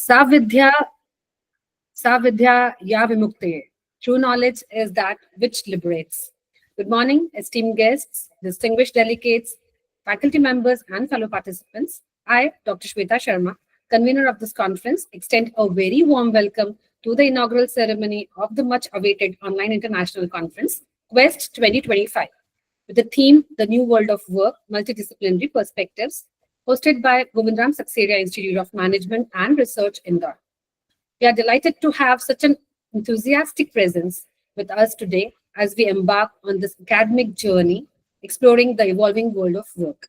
Savidya ya vimukte. True knowledge is that which liberates. Good morning, esteemed guests, distinguished delegates, faculty members, and fellow participants. I, Dr. Shweta Sharma, convener of this conference, extend a very warm welcome to the inaugural ceremony of the much-awaited online international conference, Quest 2025, with the theme The New World of Work, Multidisciplinary Perspectives, hosted by Govindram Saxena Institute of Management and Research, Indore. We are delighted to have such an enthusiastic presence with us today as we embark on this academic journey exploring the evolving world of work.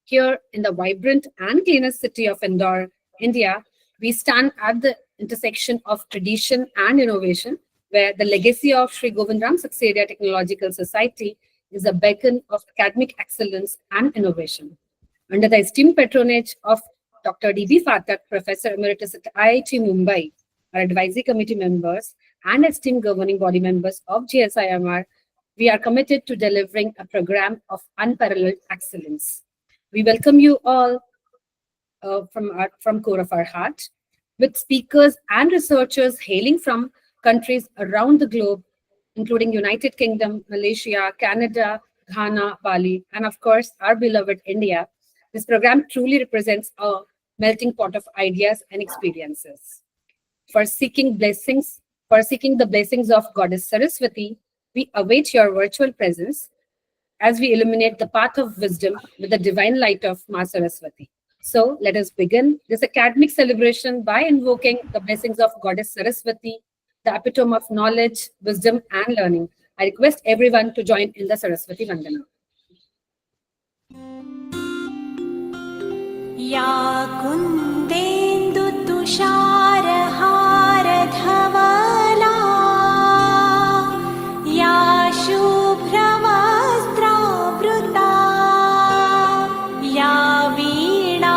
Here in the vibrant and cleanest city of Indore, India, we stand at the intersection of tradition and innovation, where the legacy of Shri Govindram Saxena Technological Society is a beacon of academic excellence and innovation. Under the esteemed patronage of Dr. D.B. Phatak, Professor Emeritus at IIT Mumbai, our advisory committee members, and esteemed governing body members of GSIMR, we are committed to delivering a program of unparalleled excellence. We welcome you all from core of our heart, with speakers and researchers hailing from countries around the globe, including United Kingdom, Malaysia, Canada, Ghana, Bali, and of course, our beloved India. This program truly represents a melting pot of ideas and experiences. For seeking the blessings of Goddess Saraswati, we await your virtual presence as we illuminate the path of wisdom with the divine light of Ma Saraswati. So let us begin this academic celebration by invoking the blessings of Goddess Saraswati, the epitome of knowledge, wisdom, and learning. I request everyone to join in the Saraswati Vandana. या कुन्देन्दु तुषारहार धवला या शुभ्रवस्त्रावृता या वीणा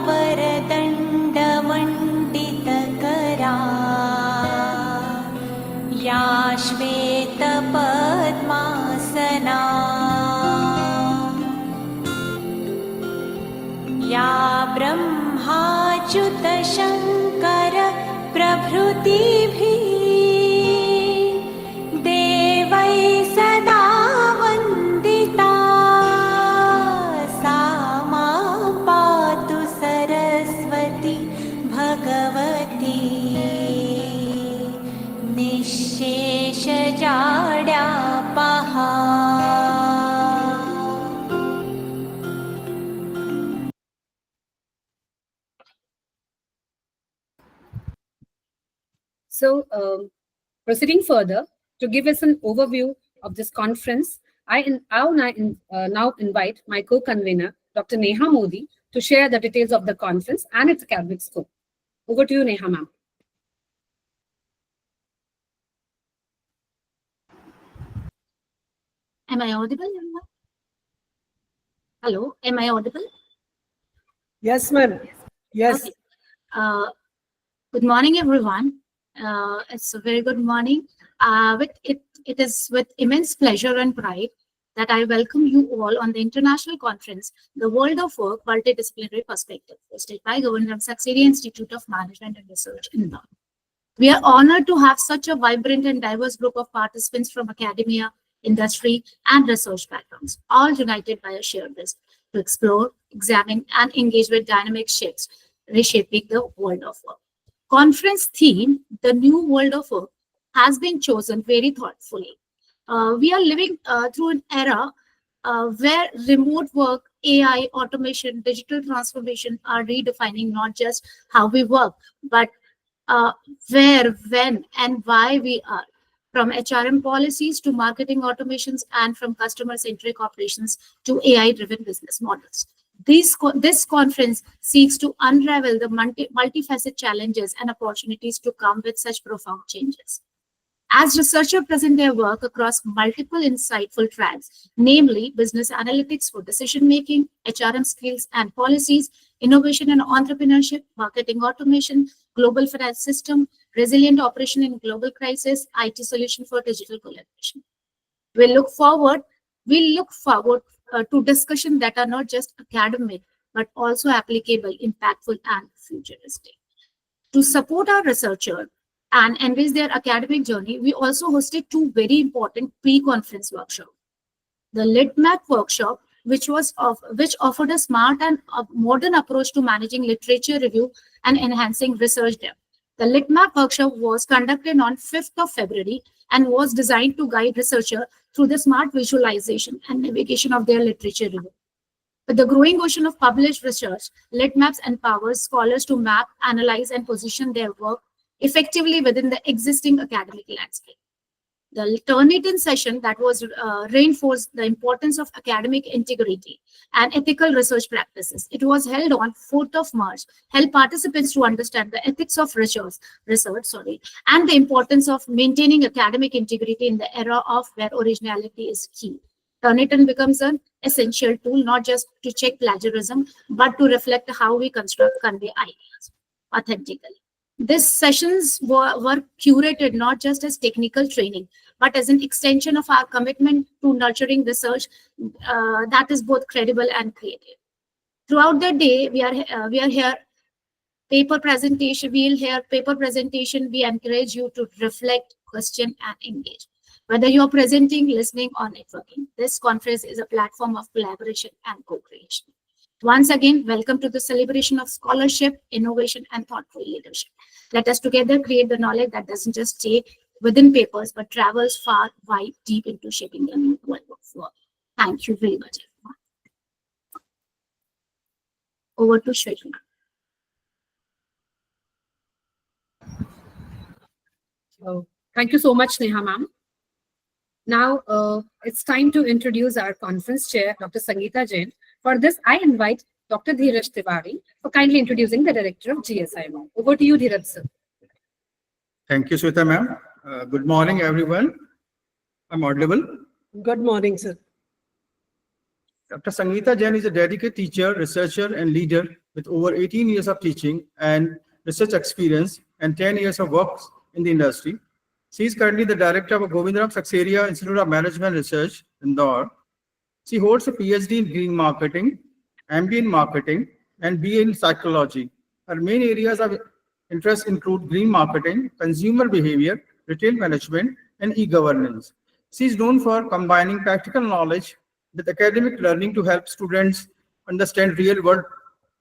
वरदण्डमण्डितकरा या श्वेतपद्मासना या ब्रह्माच्युत शङ्कर प्रभृतिभिः देवैः सदा वन्दिता सा मां पातु Saraswati Bhagwati निःशेषजाड्यापहा. So, proceeding further, to give us an overview of this conference, I now invite my co-convener, Dr. Neha Modi, to share the details of the conference and its academic scope. Over to you, Neha, ma'am. Am I audible? Hello, am I audible? Yes, ma'am. Yes. Okay. Good morning, everyone. It's a very good morning. It is with immense pleasure and pride that I welcome you all on the international conference, The World of Work, Multidisciplinary Perspective, hosted by Govindram Saxena Institute of Management and Research, Indore. We are honored to have such a vibrant and diverse group of participants from academia, industry, and research backgrounds, all united by a shared vision to explore, examine, and engage with dynamic shifts reshaping the world of work. Conference theme, The New World of Work, has been chosen very thoughtfully. We are living through an era where remote work, AI, automation, digital transformation are redefining not just how we work, but where, when, and why we are. From HRM policies to marketing automations and from customer-centric operations to AI-driven business models. This conference seeks to unravel the multifaceted challenges and opportunities to come with such profound changes. As researchers present their work across multiple insightful tracks, namely business analytics for decision-making, HRM skills and policies, innovation and entrepreneurship, marketing automation, global finance system, resilient operation in global crisis, IT solution for digital collaboration. We look forward to discussions that are not just academic, but also applicable, impactful, and futuristic. To support our researcher and enrich their academic journey, we also hosted two very important pre-conference workshops. The Lit Map workshop, which offered a smart and modern approach to managing literature review and enhancing research depth. The Lit Map workshop was conducted on 5th of February and was designed to guide researchers through the smart visualization and navigation of their literature review. With the growing ocean of published research, Lit Maps empowers scholars to map, analyze, and position their work effectively within the existing academic landscape. The Turnitin session that was reinforced the importance of academic integrity and ethical research practices. It was held on 4th of March, helped participants to understand the ethics of research, and the importance of maintaining academic integrity in the era of where originality is key. Turnitin becomes an essential tool, not just to check plagiarism, but to reflect how we convey ideas authentically. These sessions were curated not just as technical training, but as an extension of our commitment to nurturing research that is both credible and creative. Throughout the day, we are here paper presentation. We'll hear paper presentation. We encourage you to reflect, question, and engage. Whether you are presenting, listening, or networking, this conference is a platform of collaboration and co-creation. Once again, welcome to the celebration of scholarship, innovation, and thoughtful leadership. Let us together create the knowledge that doesn't just stay within papers, but travels far, wide, deep into shaping the new world of work. Thank you very much, everyone. Over to Shri. Thank you so much, Neha ma'am. Now, it's time to introduce our conference chair, Dr. Sangeeta Jain. For this, I invite Dr. Dheeraj Tiwari for kindly introducing the director of GSIMR. Over to you, Dheeraj, sir. Thank you, Shweta ma'am. Good morning, everyone. I'm audible. Good morning, sir. Dr. Sangeeta Jain is a dedicated teacher, researcher, and leader with over 18 years of teaching and research experience and 10 years of work in the industry. She is currently the director of Govindaram Saxena Institute of Management Research, Indore. She holds a PhD in green marketing, MBA in marketing, and BA in psychology. Her main areas of interest include green marketing, consumer behavior, retail management, and e-governance. She is known for combining practical knowledge with academic learning to help students understand real-world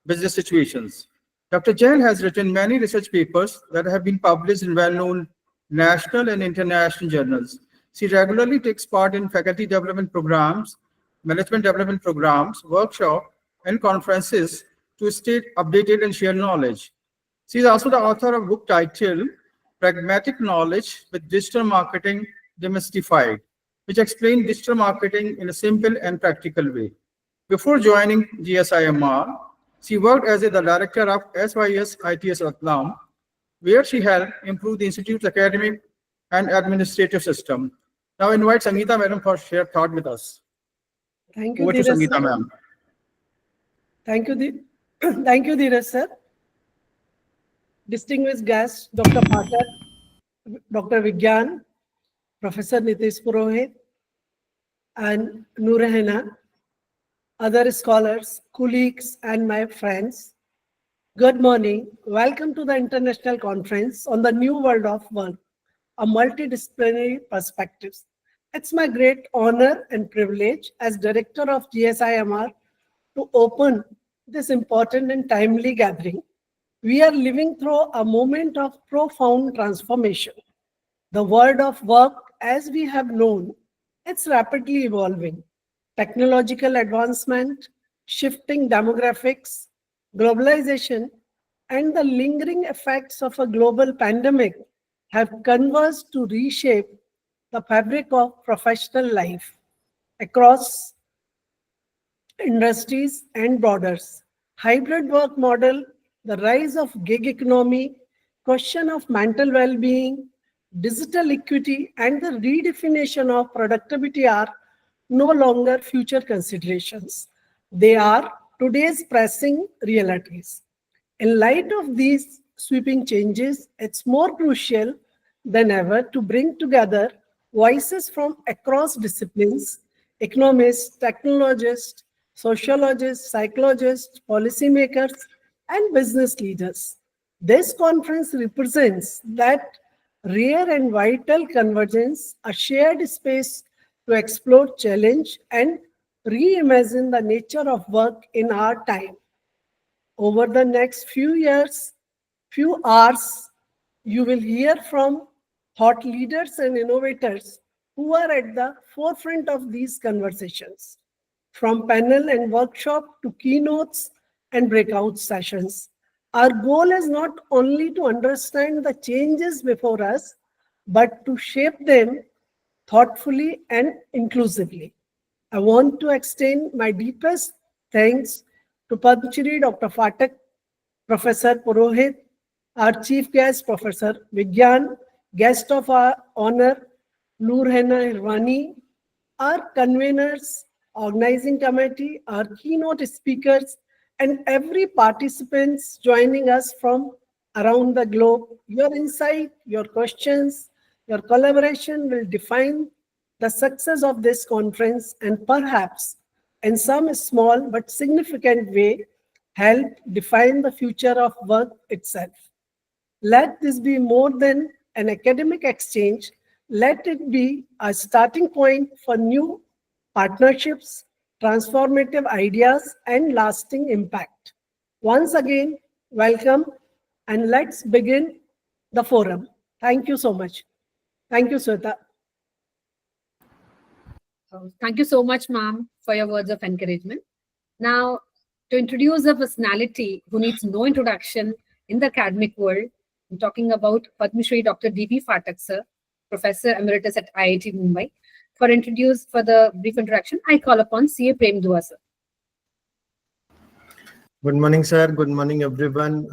business situations. Dr. Jain has written many research papers that have been published in well-known national and international journals. She regularly takes part in faculty development programs, management development programs, workshops, and conferences to stay updated and share knowledge. She is also the author of a book titled Pragmatic Knowledge with Digital Marketing Demystified, which explains digital marketing in a simple and practical way. Before joining GSIMR, she worked as the director of SYS ITS Ratlam, where she helped improve the institute's academic and administrative system. Now I invite Sangeeta madam for share thought with us. Thank you, Over to Dheeraj, Sangeeta sir. ma'am. Thank you, thank you, Dheeraj, sir. Distinguished guests, Dr. Phatak, Dr. Bigyan, Professor Nitish Purohit, and Noorhaina, other scholars, colleagues, and my friends. Good morning. Welcome to the International Conference on the New World of Work, a multidisciplinary perspectives. It's my great honor and privilege as director of GSIMR to open this important and timely gathering. We are living through a moment of profound transformation. The world of work, as we have known, it's rapidly evolving. Technological advancement, shifting demographics, globalization, and the lingering effects of a global pandemic have converged to reshape the fabric of professional life across industries and borders. Hybrid work model, the rise of gig economy, question of mental well-being, digital equity, and the redefinition of productivity are no longer future considerations. They are today's pressing realities. In light of these sweeping changes, it's more crucial than ever to bring together voices from across disciplines: economists, technologists, sociologists, psychologists, policymakers, and business leaders. This conference represents that rare and vital convergence, a shared space to explore challenge and reimagine the nature of work in our time. Over the next few hours, you will hear from thought leaders and innovators who are at the forefront of these conversations. From panel and workshop to keynotes and breakout sessions, our goal is not only to understand the changes before us, but to shape them thoughtfully and inclusively. I want to extend my deepest thanks to Padma Shri Dr. Phatak, Professor Purohit, our chief guest, Professor Bigyan, guest of our honor, Noorhaina Hirwani, our conveners, organizing committee, our keynote speakers, and every participants joining us from around the globe. Your insight, your questions, your collaboration will define the success of this conference and perhaps in some small but significant way help define the future of work itself. Let this be more than an academic exchange. Let it be a starting point for new partnerships, transformative ideas, and lasting impact. Once again, welcome, and let's begin the forum. Thank you so much. Thank you, Sweta. Thank you so much, ma'am, for your words of encouragement. Now, to introduce a personality who needs no introduction in the academic world, I'm talking about Padma Shri Dr. D.B. Phatak, sir, Professor Emeritus at IIT Mumbai. For the brief introduction, I call upon C.A. Prem Dua, sir. Good morning, sir. Good morning, everyone.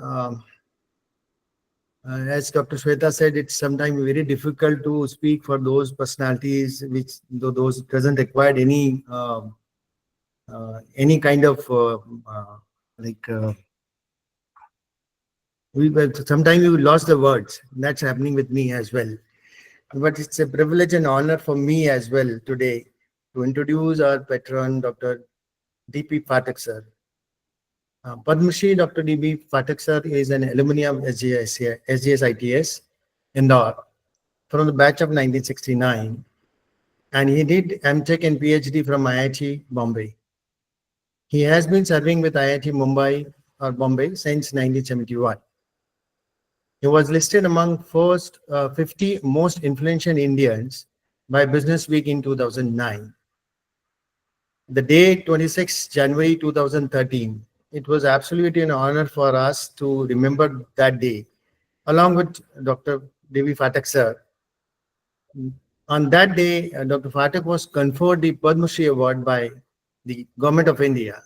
As Dr. Shweta said, it's sometimes very difficult to speak for those personalities which those doesn't require any kind of sometimes we lost the words. That's happening with me as well. But it's a privilege and honor for me as well today to introduce our patron, Dr. D.P. Phatak, sir. Padma Shri Dr. D.B. Phatak, sir, is an alumni of SGSITS Indore from the batch of 1969, and he did MTech and PhD from IIT Bombay. He has been serving with IIT Bombay since 1971. He was listed among first 50 most influential Indians by Business Week in 2009. The day 26 January 2013, it was absolutely an honor for us to remember that day, along with Dr. D.B. Phatak, sir. On that day, Dr. Phatak was conferred the Padma Shri Award by the Government of India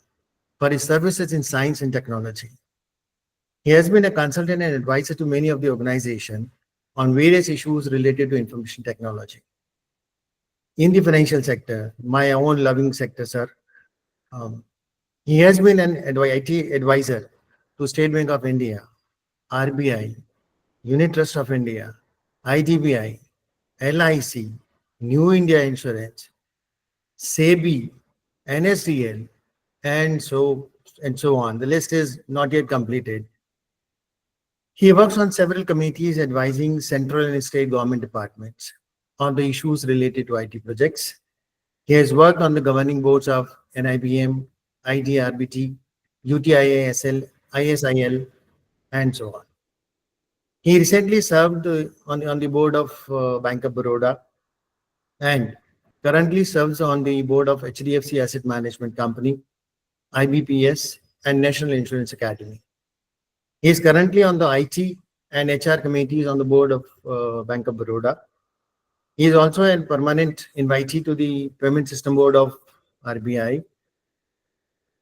for his services in science and technology. He has been a consultant and advisor to many of the organizations on various issues related to information technology. In the financial sector, my own loving sector, sir, he has been an IT advisor to State Bank of India, RBI, Unit Trust of India, IDBI, LIC, New India Insurance, SEBI, NSDL, and so on. The list is not yet completed. He works on several committees advising central and state government departments on the issues related to IT projects. He has worked on the governing boards of NIBM, IDRBT, UTIASL, ISIL, and so on. He recently served on the board of Bank of Baroda and currently serves on the board of HDFC Asset Management Company, IBPS, and National Insurance Academy. He is currently on the IT and HR committees on the board of Bank of Baroda. He is also a permanent invitee to the Payment System Board of RBI.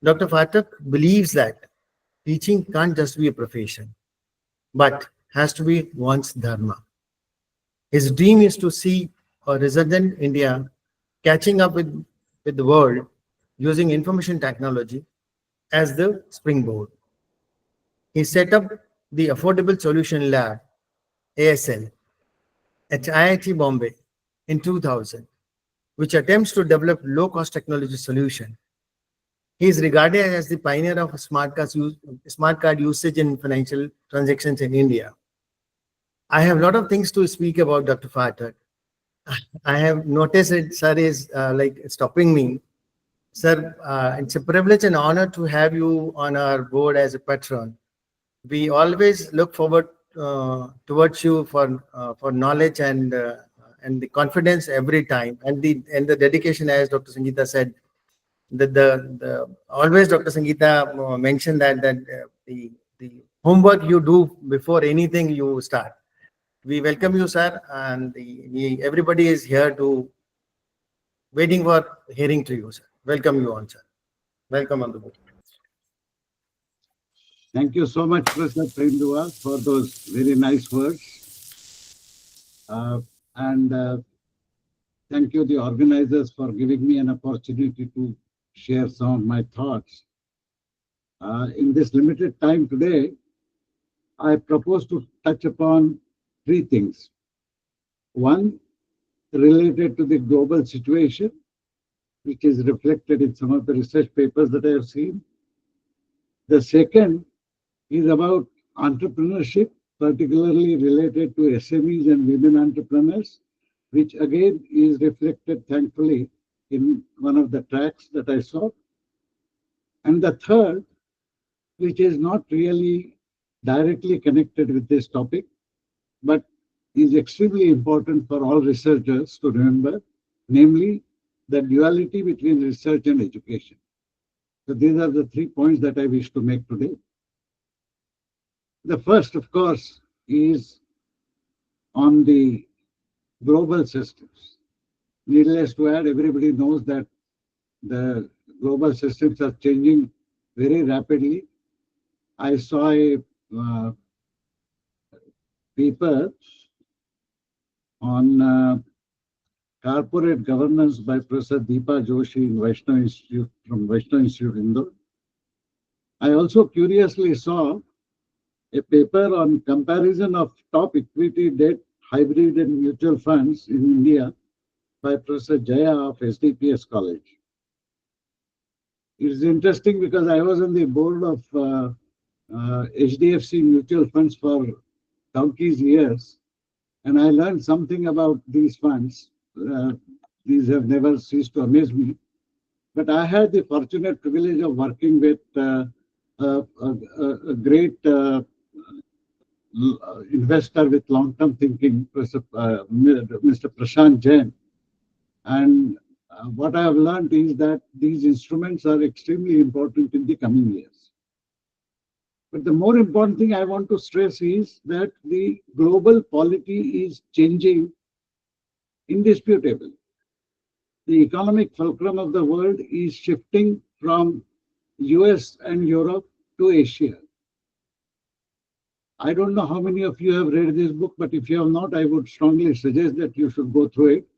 Dr. Phatak believes that teaching can't just be a profession, but has to be one's dharma. His dream is to see a resilient India catching up with the world using information technology as the springboard. He set up the Affordable Solution Lab, ASL, at IIT Bombay in 2000, which attempts to develop low-cost technology solution. He is regarded as the pioneer of smart card usage in financial transactions in India. I have a lot of things to speak about Dr. Phatak. I have noticed that sir is like stopping me. Sir, it's a privilege and honor to have you on our board as a patron. We always look forward towards you for knowledge and the confidence every time, and the dedication, as Dr. Sangeeta said. The always Dr. Sangeeta mentioned that the homework you do before anything you start. We welcome you, sir, and everybody is here to waiting for hearing to you, sir. Welcome you on, sir. Welcome on the board. Thank you so much, Professor Premdua, for those very nice words. And thank you, the organizers, for giving me an opportunity to share some of my thoughts. In this limited time today, I propose to touch upon three things. One, related to the global situation, which is reflected in some of the research papers that I have seen. The second is about entrepreneurship, particularly related to SMEs and women entrepreneurs, which again is reflected, thankfully, in one of the tracks that I saw. And the third, which is not really directly connected with this topic, but is extremely important for all researchers to remember, namely the duality between research and education. So these are the 3 points that I wish to make today. The first, of course, is on the global systems. Needless to add, everybody knows that the global systems are changing very rapidly. I saw a paper on corporate governance by Professor Deepa Joshi in Vaishnav Institute, from Vaishnav Institute, Indore. I also curiously saw a paper on comparison of top equity, debt, hybrid and mutual funds in India by Professor Jaya of SDPS College. It is interesting because I was on the board of HDFC mutual funds for donkey's years, and I learned something about these funds. These have never ceased to amaze me. But I had the fortunate privilege of working with a great investor with long-term thinking, Mr. Prashant Jain. And what I have learned is that these instruments are extremely important in the coming years. But the more important thing I want to stress is that the global polity is changing indisputably. The economic fulcrum of the world is shifting from US and Europe to Asia. I don't know how many of you have read this book, but if you have not, I would strongly suggest that you should go through it.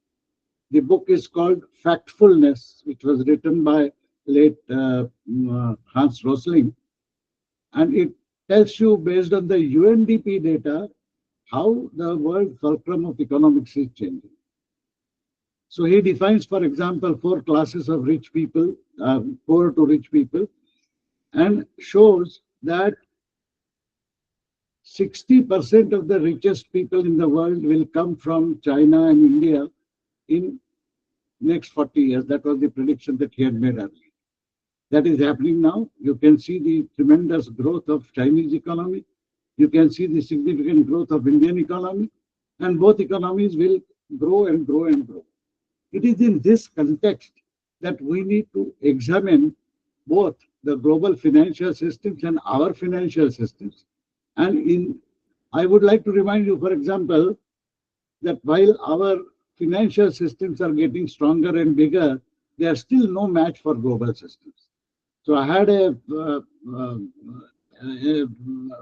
The book is called Factfulness, which was written by late Hans Rosling. And it tells you, based on the UNDP data, how the world fulcrum of economics is changing. So he defines, for example, 4 classes of rich people, poor to rich people, and shows that 60% of the richest people in the world will come from China and India in next 40 years. That was the prediction that he had made earlier. That is happening now. You can see the tremendous growth of Chinese economy. You can see the significant growth of Indian economy, and both economies will grow and grow and grow. It is in this context that we need to examine both the global financial systems and our financial systems. And I would like to remind you, for example, that while our financial systems are getting stronger and bigger, they are still no match for global systems. So I had a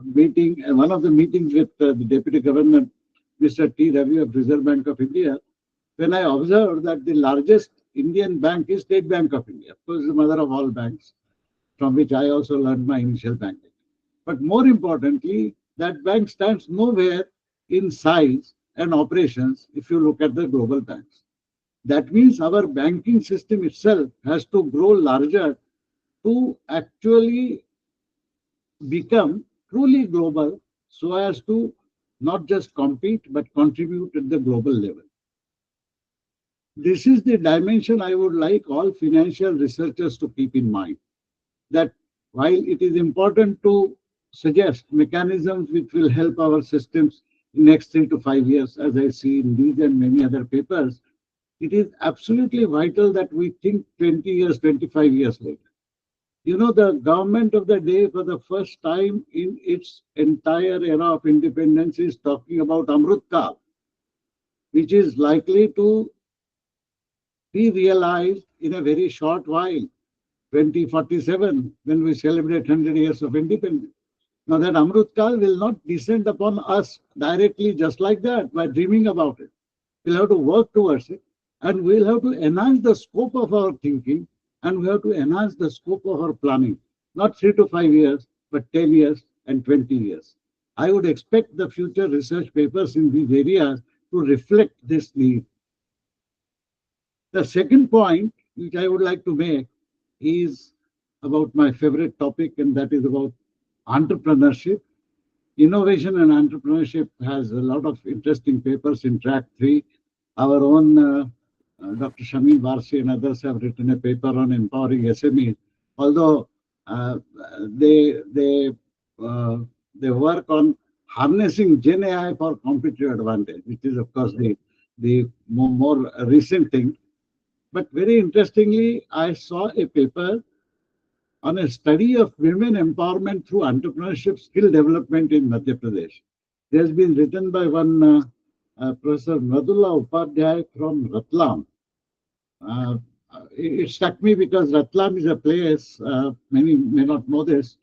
meeting, one of the meetings with the Deputy Governor, Mr. T. Ravi of Reserve Bank of India, when I observed that the largest Indian bank is State Bank of India, of course, the mother of all banks, from which I also learned my initial banking. But more importantly, that bank stands nowhere in size and operations if you look at the global banks. That means our banking system itself has to grow larger to actually become truly global so as to not just compete but contribute at the global level. This is the dimension I would like all financial researchers to keep in mind, that while it is important to suggest mechanisms which will help our systems in next 3 to 5 years, as I see in these and many other papers, it is absolutely vital that we think 20 years, 25 years later. You know, the government of the day, for the first time in its entire era of independence, is talking about Amrit Kal, which is likely to be realized in a very short while, 2047, when we celebrate 100 years of independence. Now, that Amrit Kal will not descend upon us directly just like that by dreaming about it. We'll have to work towards it, and we'll have to enhance the scope of our thinking, and we have to enhance the scope of our planning, not 3 to 5 years, but 10 years and 20 years. I would expect the future research papers in these areas to reflect this need. The second point which I would like to make is about my favorite topic, and that is about entrepreneurship. Innovation and entrepreneurship has a lot of interesting papers in track 3. Our own Dr. Shamim Barsi and others have written a paper on empowering SMEs, although they work on harnessing Gen AI for competitive advantage, which is of course the more recent thing. But very interestingly, I saw a paper on a study of women empowerment through entrepreneurship skill development in Madhya Pradesh. It has been written by one Professor Madhula Upadhyay from Ratlam. It struck me because Ratlam is a place, many may not know this.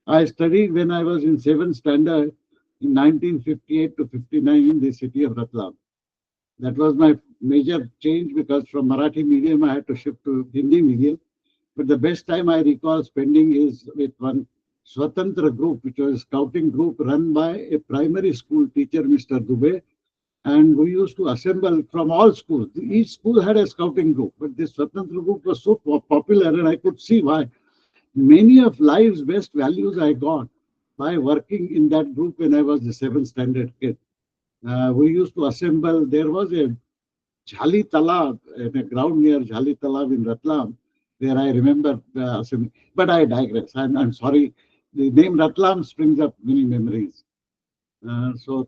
I studied when I was in 7th standard in 1958 to 59 in the city of Ratlam. That was my major change, because from Marathi medium I had to shift to Hindi medium. But the best time I recall spending is with one Swatantra group, which was a scouting group run by a primary school teacher, Mr. Dubey. And we used to assemble from all schools. Each school had a scouting group, but this Swatantra group was so popular, and I could see why. Many of life's best values I got by working in that group when I was the 7th standard kid. We used to assemble. There was a Jhali Talab, in a ground near Jhali Talab in Ratlam, where I remember assembling. But I digress. I'm sorry. The name Ratlam springs up many memories. So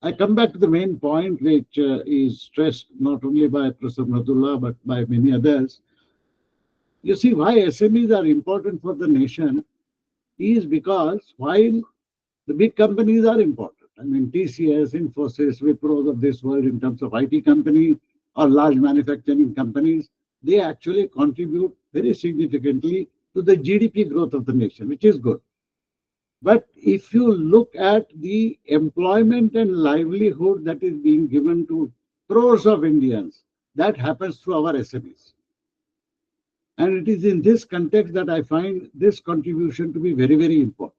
I come back to the main point, which is stressed not only by Professor Madhula, but by many others. You see, why SMEs are important for the nation is because while the big companies are important, I mean, TCS, Infosys, Wipros of this world in terms of IT companies or large manufacturing companies, they actually contribute very significantly to the GDP growth of the nation, which is good. But if you look at the employment and livelihood that is being given to crores of Indians, that happens through our SMEs. And it is in this context that I find this contribution to be very, very important.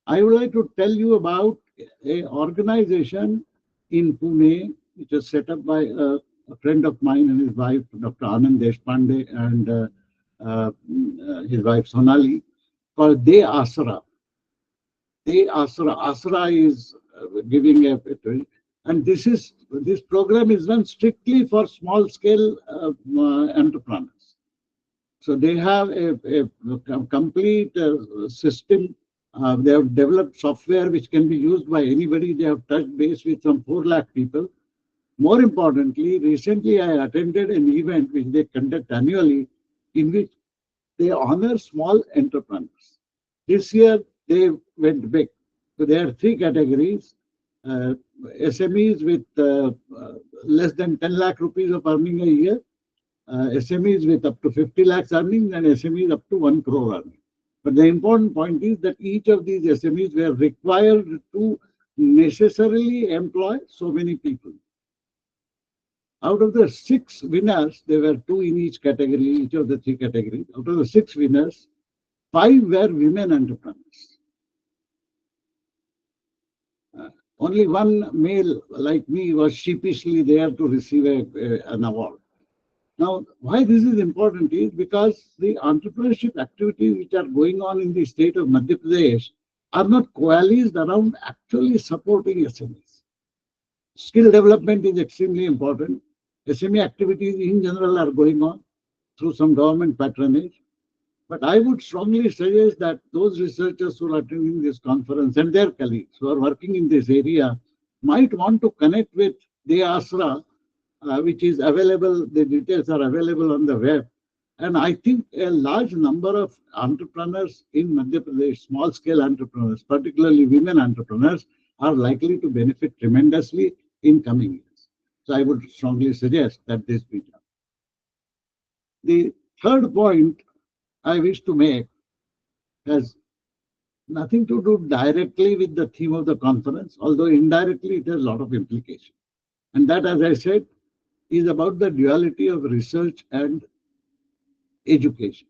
I would like to tell you about an organization in Pune, which was set up by a friend of mine and his wife, Dr. Anand Deshpande, and his wife Sonali, called De Asra. De Asra. Asra is giving a, and this program is run strictly for small scale entrepreneurs. So they have a complete system. They have developed software which can be used by anybody. They have touched base with some 4 lakh people. More importantly, recently I attended an event which they conduct annually, in which they honor small entrepreneurs. This year they went big. So there are 3 categories. SMEs with less than 10 lakh rupees of earning a year, SMEs with up to 50 lakhs earnings, and SMEs up to 1 crore earning. But the important point is that each of these SMEs were required to necessarily employ so many people. Out of the 6 winners, there were 2 in each category, each of the 3 categories. Out of the 6 winners, 5 were women entrepreneurs. Only 1 male like me was sheepishly there to receive an award. Now, why this is important is because the entrepreneurship activities which are going on in the state of Madhya Pradesh are not coalesced around actually supporting SMEs. Skill development is extremely important. SME activities in general are going on through some government patronage. But I would strongly suggest that those researchers who are attending this conference and their colleagues who are working in this area might want to connect with the ASRA, which is available, the details are available on the web. And I think a large number of entrepreneurs in Madhya Pradesh, small scale entrepreneurs, particularly women entrepreneurs, are likely to benefit tremendously in coming years. So I would strongly suggest that this be done. The third point I wish to make has nothing to do directly with the theme of the conference, although indirectly it has a lot of implication. And that, as I said, is about the duality of research and education.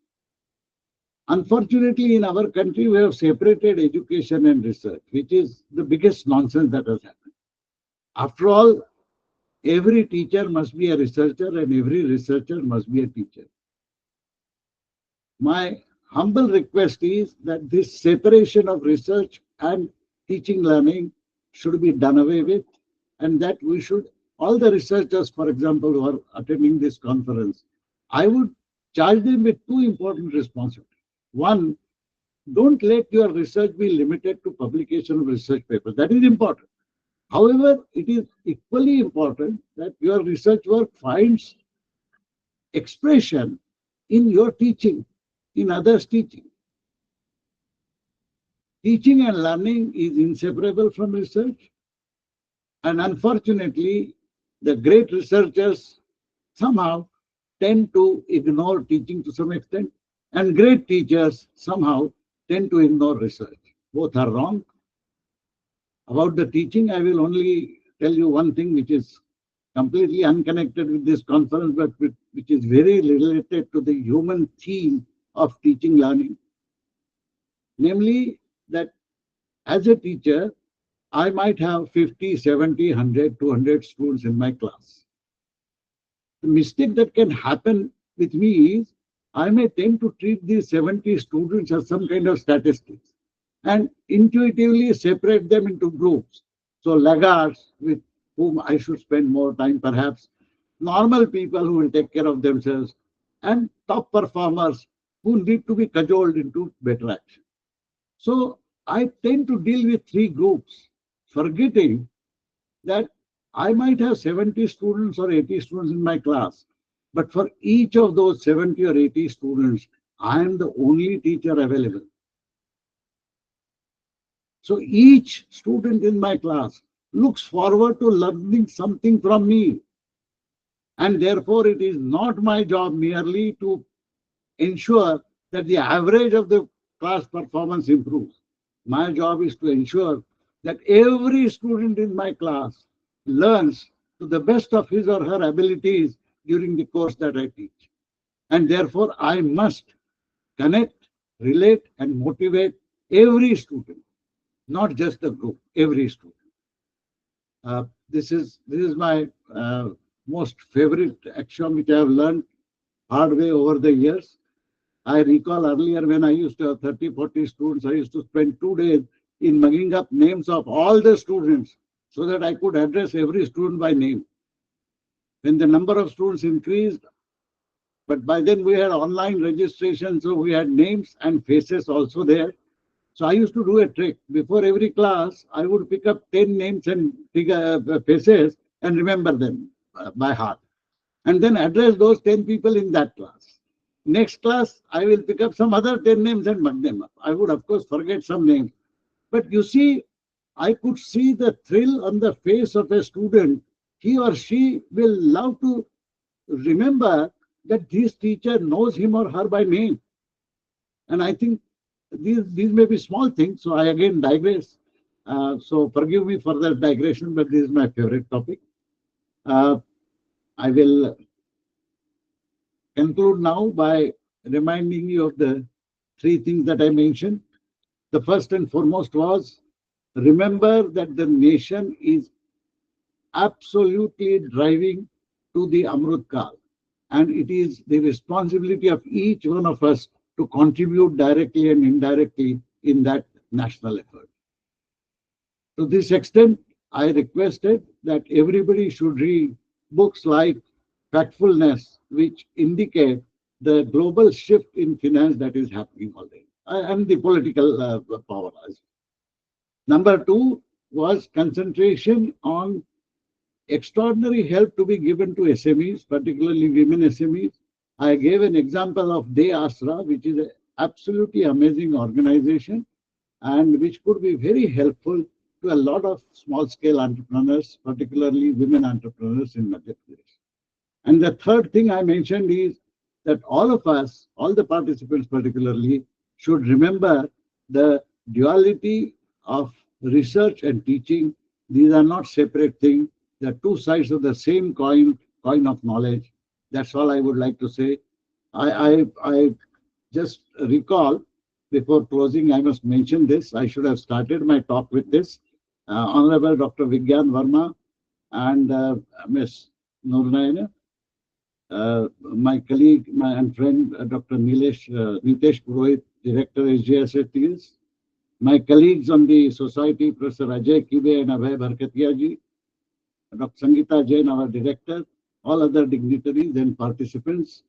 Unfortunately, in our country, we have separated education and research, which is the biggest nonsense that has happened. After all, every teacher must be a researcher and every researcher must be a teacher. My humble request is that this separation of research and teaching learning should be done away with, and that we should, all the researchers, for example, who are attending this conference, I would charge them with two important responsibilities. One, don't let your research be limited to publication of research papers. That is important. However, it is equally important that your research work finds expression in your teaching, in others' teaching. Teaching and learning is inseparable from research. And unfortunately, the great researchers somehow tend to ignore teaching to some extent, and great teachers somehow tend to ignore research. Both are wrong. About the teaching, I will only tell you one thing which is completely unconnected with this conference, but which is very related to the human theme of teaching learning. Namely, that as a teacher, I might have 50, 70, 100, 200 students in my class. The mistake that can happen with me is I may tend to treat these 70 students as some kind of statistics and intuitively separate them into groups. So laggards, with whom I should spend more time perhaps, normal people who will take care of themselves, and top performers who need to be cajoled into better action. So I tend to deal with three groups, forgetting that I might have 70 students or 80 students in my class, but for each of those 70 or 80 students, I am the only teacher available. So each student in my class looks forward to learning something from me. And therefore, it is not my job merely to ensure that the average of the class performance improves. My job is to ensure that every student in my class learns to the best of his or her abilities during the course that I teach. And therefore, I must connect, relate, and motivate every student, not just the group, every student. This is my most favorite axiom which I have learned hard way over the years. I recall earlier when I used to have 30, 40 students, I used to spend 2 days in mugging up names of all the students so that I could address every student by name. When the number of students increased, but by then we had online registration, so we had names and faces also there. So I used to do a trick. Before every class, I would pick up 10 names and faces and remember them by heart, and then address those 10 people in that class. Next class, I will pick up some other 10 names and mug them up. I would, of course, forget some names. But you see, I could see the thrill on the face of a student. He or she will love to remember that this teacher knows him or her by name. And I think these may be small things, so I again digress. So forgive me for that digression, but this is my favorite topic. I will conclude now by reminding you of the three things that I mentioned. The first and foremost was, remember that the nation is absolutely driving to the Amrut Kal. and it is the responsibility of each one of us to contribute directly and indirectly in that national effort. To this extent, I requested that everybody should read books like Factfulness, which indicate the global shift in finance that is happening already, and the political power. Number two was concentration on extraordinary help to be given to SMEs, particularly women SMEs. I gave an example of De Asra, which is an absolutely amazing organization and which could be very helpful to a lot of small-scale entrepreneurs, particularly women entrepreneurs in Madhya Pradesh. And the third thing I mentioned is that all of us, all the participants particularly, should remember the duality of research and teaching. These are not separate things. They are two sides of the same coin of knowledge. That's all I would like to say. I just recall, before closing, I must mention this. I should have started my talk with this. Honorable Dr. Bigyan, Verma, and Ms. Noorhaina, my colleague, and friend, Dr. Nitesh Purohit, Director, SGSITS, my colleagues on the society, Professor Ajay Kibe and Abhay Bharkatia ji, Dr. Sangeeta Jain, our director, all other dignitaries and participants.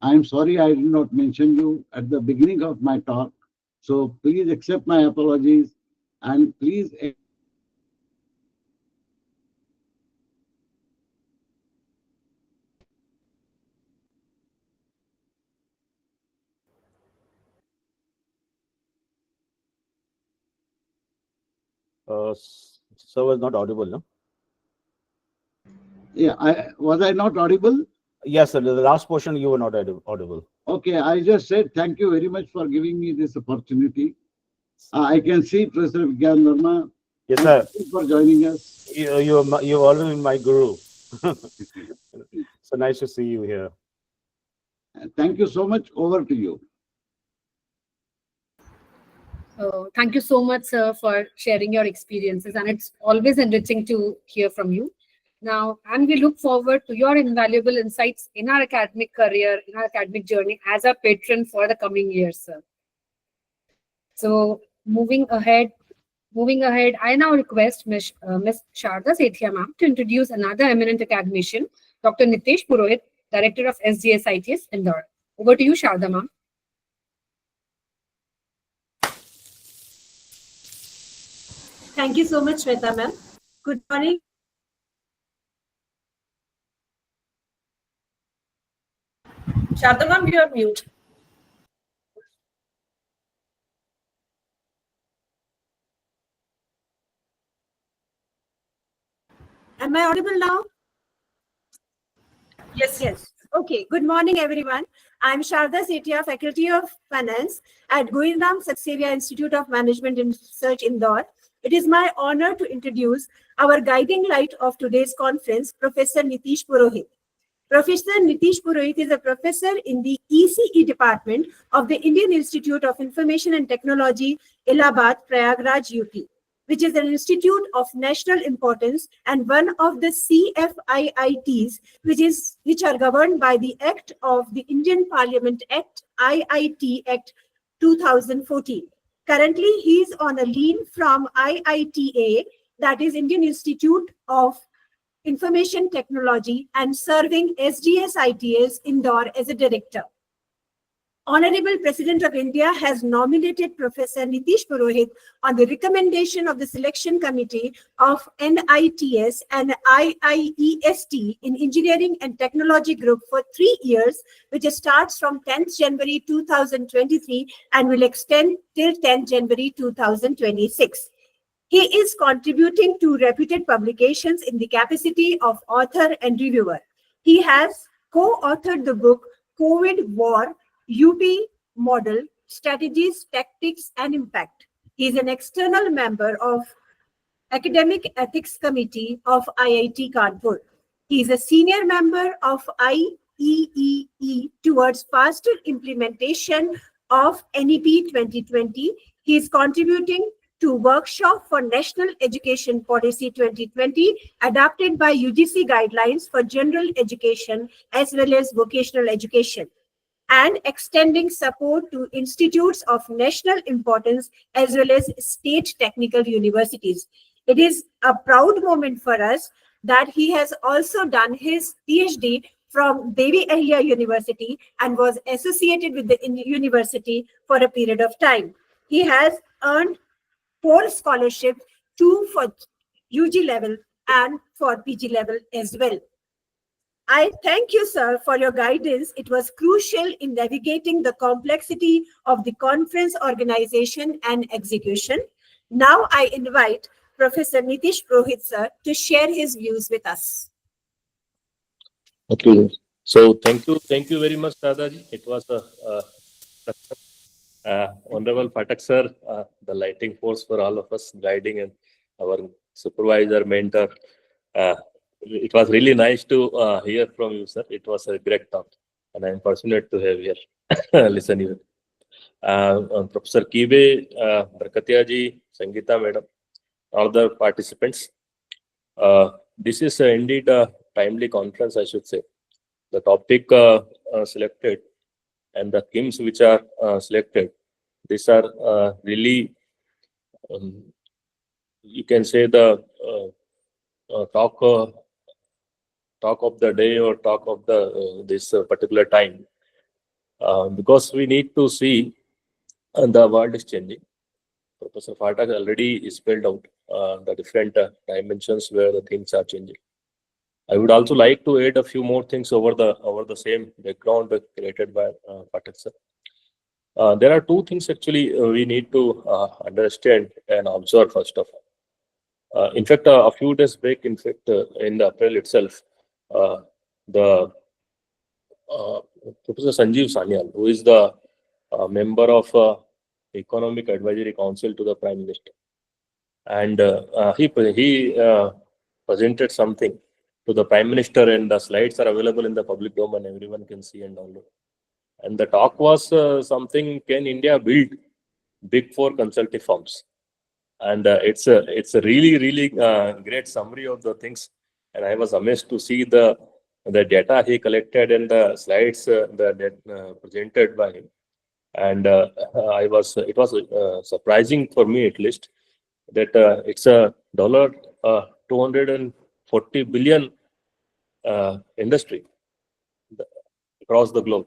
I am sorry I did not mention you at the beginning of my talk, so please accept my apologies and please. Sir was not audible, no? Yeah, was I not audible? Yes, sir. The last portion you were not audible. Okay, I just said thank you very much for giving me this opportunity. I can see Professor Bigyan Verma. Yes, sir. Thank you for joining us. You've always been my guru. So nice to see you here. Thank you so much. Over to you. Thank you so much, sir, for sharing your experiences, and it's always enriching to hear from you. Now, and we look forward to your invaluable insights in our academic career, in our academic journey as a patron for the coming years, sir. So, moving ahead, I now request Ms. Sharda Sethia ma'am to introduce another eminent academician, Dr. Nitesh Purohit, Director of SGSITS, Indore. Over to you, Sharda ma'am. Thank you so much, Shweta ma'am. Good morning. Sharda ma'am, you are mute. Am I audible now? Yes. Okay. Good morning, everyone. I'm Sharda Sethia, Faculty of Finance at Goindam Saxevia Institute of Management and Research, Indore. It is my honor to introduce our guiding light of today's conference, Professor Nitesh Purohit. Professor Nitesh Purohit is a professor in the ECE department of the Indian Institute of Information and Technology, Allahabad, Prayagraj, UP, which is an institute of national importance and one of the CFIITs, which are governed by the Act of the Indian Parliament Act, IIT Act 2014. Currently, he is on a leave from IITA, that is Indian Institute of Information Technology, and serving SGSITS Indore as a director. Honorable President of India has nominated Professor Nitesh Purohit on the recommendation of the Selection Committee of NITS and IIEST in Engineering and Technology Group for 3 years, which starts from 10th January 2023 and will extend till 10th January 2026. He is contributing to reputed publications in the capacity of author and reviewer. He has co-authored the book COVID War, UP Model, Strategies, Tactics, and Impact. He is an external member of Academic Ethics Committee of IIT Kanpur. He is a senior member of IEEE towards faster implementation of NEP 2020. He is contributing to Workshop for National Education Policy 2020, adopted by UGC guidelines for general education as well as vocational education, and extending support to institutes of national importance as well as state technical universities. It is a proud moment for us that he has also done his PhD from Devi Ahilya University and was associated with the university for a period of time. He has earned 4 scholarships, 2 for UG level and for PG level as well. I thank you, sir, for your guidance. It was crucial in navigating the complexity of the conference organization and execution. Now I invite Professor Nitish Purohit, sir, to share his views with us. Okay. So thank you very much, Dadaji. It was Honorable Phatak sir, the lighting force for all of us, guiding and our supervisor, mentor. It was really nice to hear from you, sir. It was a great talk, and I'm fortunate to have here listen you. Professor Kibe, Barkatia ji, Sangeeta madam, other participants. This is indeed a timely conference, I should say. The topic selected and the themes which are selected, these are really, you can say, the talk of the day or talk of the this particular time, because we need to see the world is changing. Professor Phatak already spelled out the different dimensions where the things are changing. I would also like to add a few more things over the same background created by Phatak sir. There are two things actually we need to understand and observe first of all. In fact, a few days back, in fact, in the April itself, the Professor Sanjeev Sanyal, who is the member of Economic Advisory Council to the Prime Minister, and he presented something to the Prime Minister, and the slides are available in the public domain. Everyone can see and download. And the talk was something: can India build Big Four consulting firms? And it's a really great summary of the things. And I was amazed to see the data he collected and the slides that presented by him. And it was surprising for me, at least, that it's a $240 billion industry across the globe.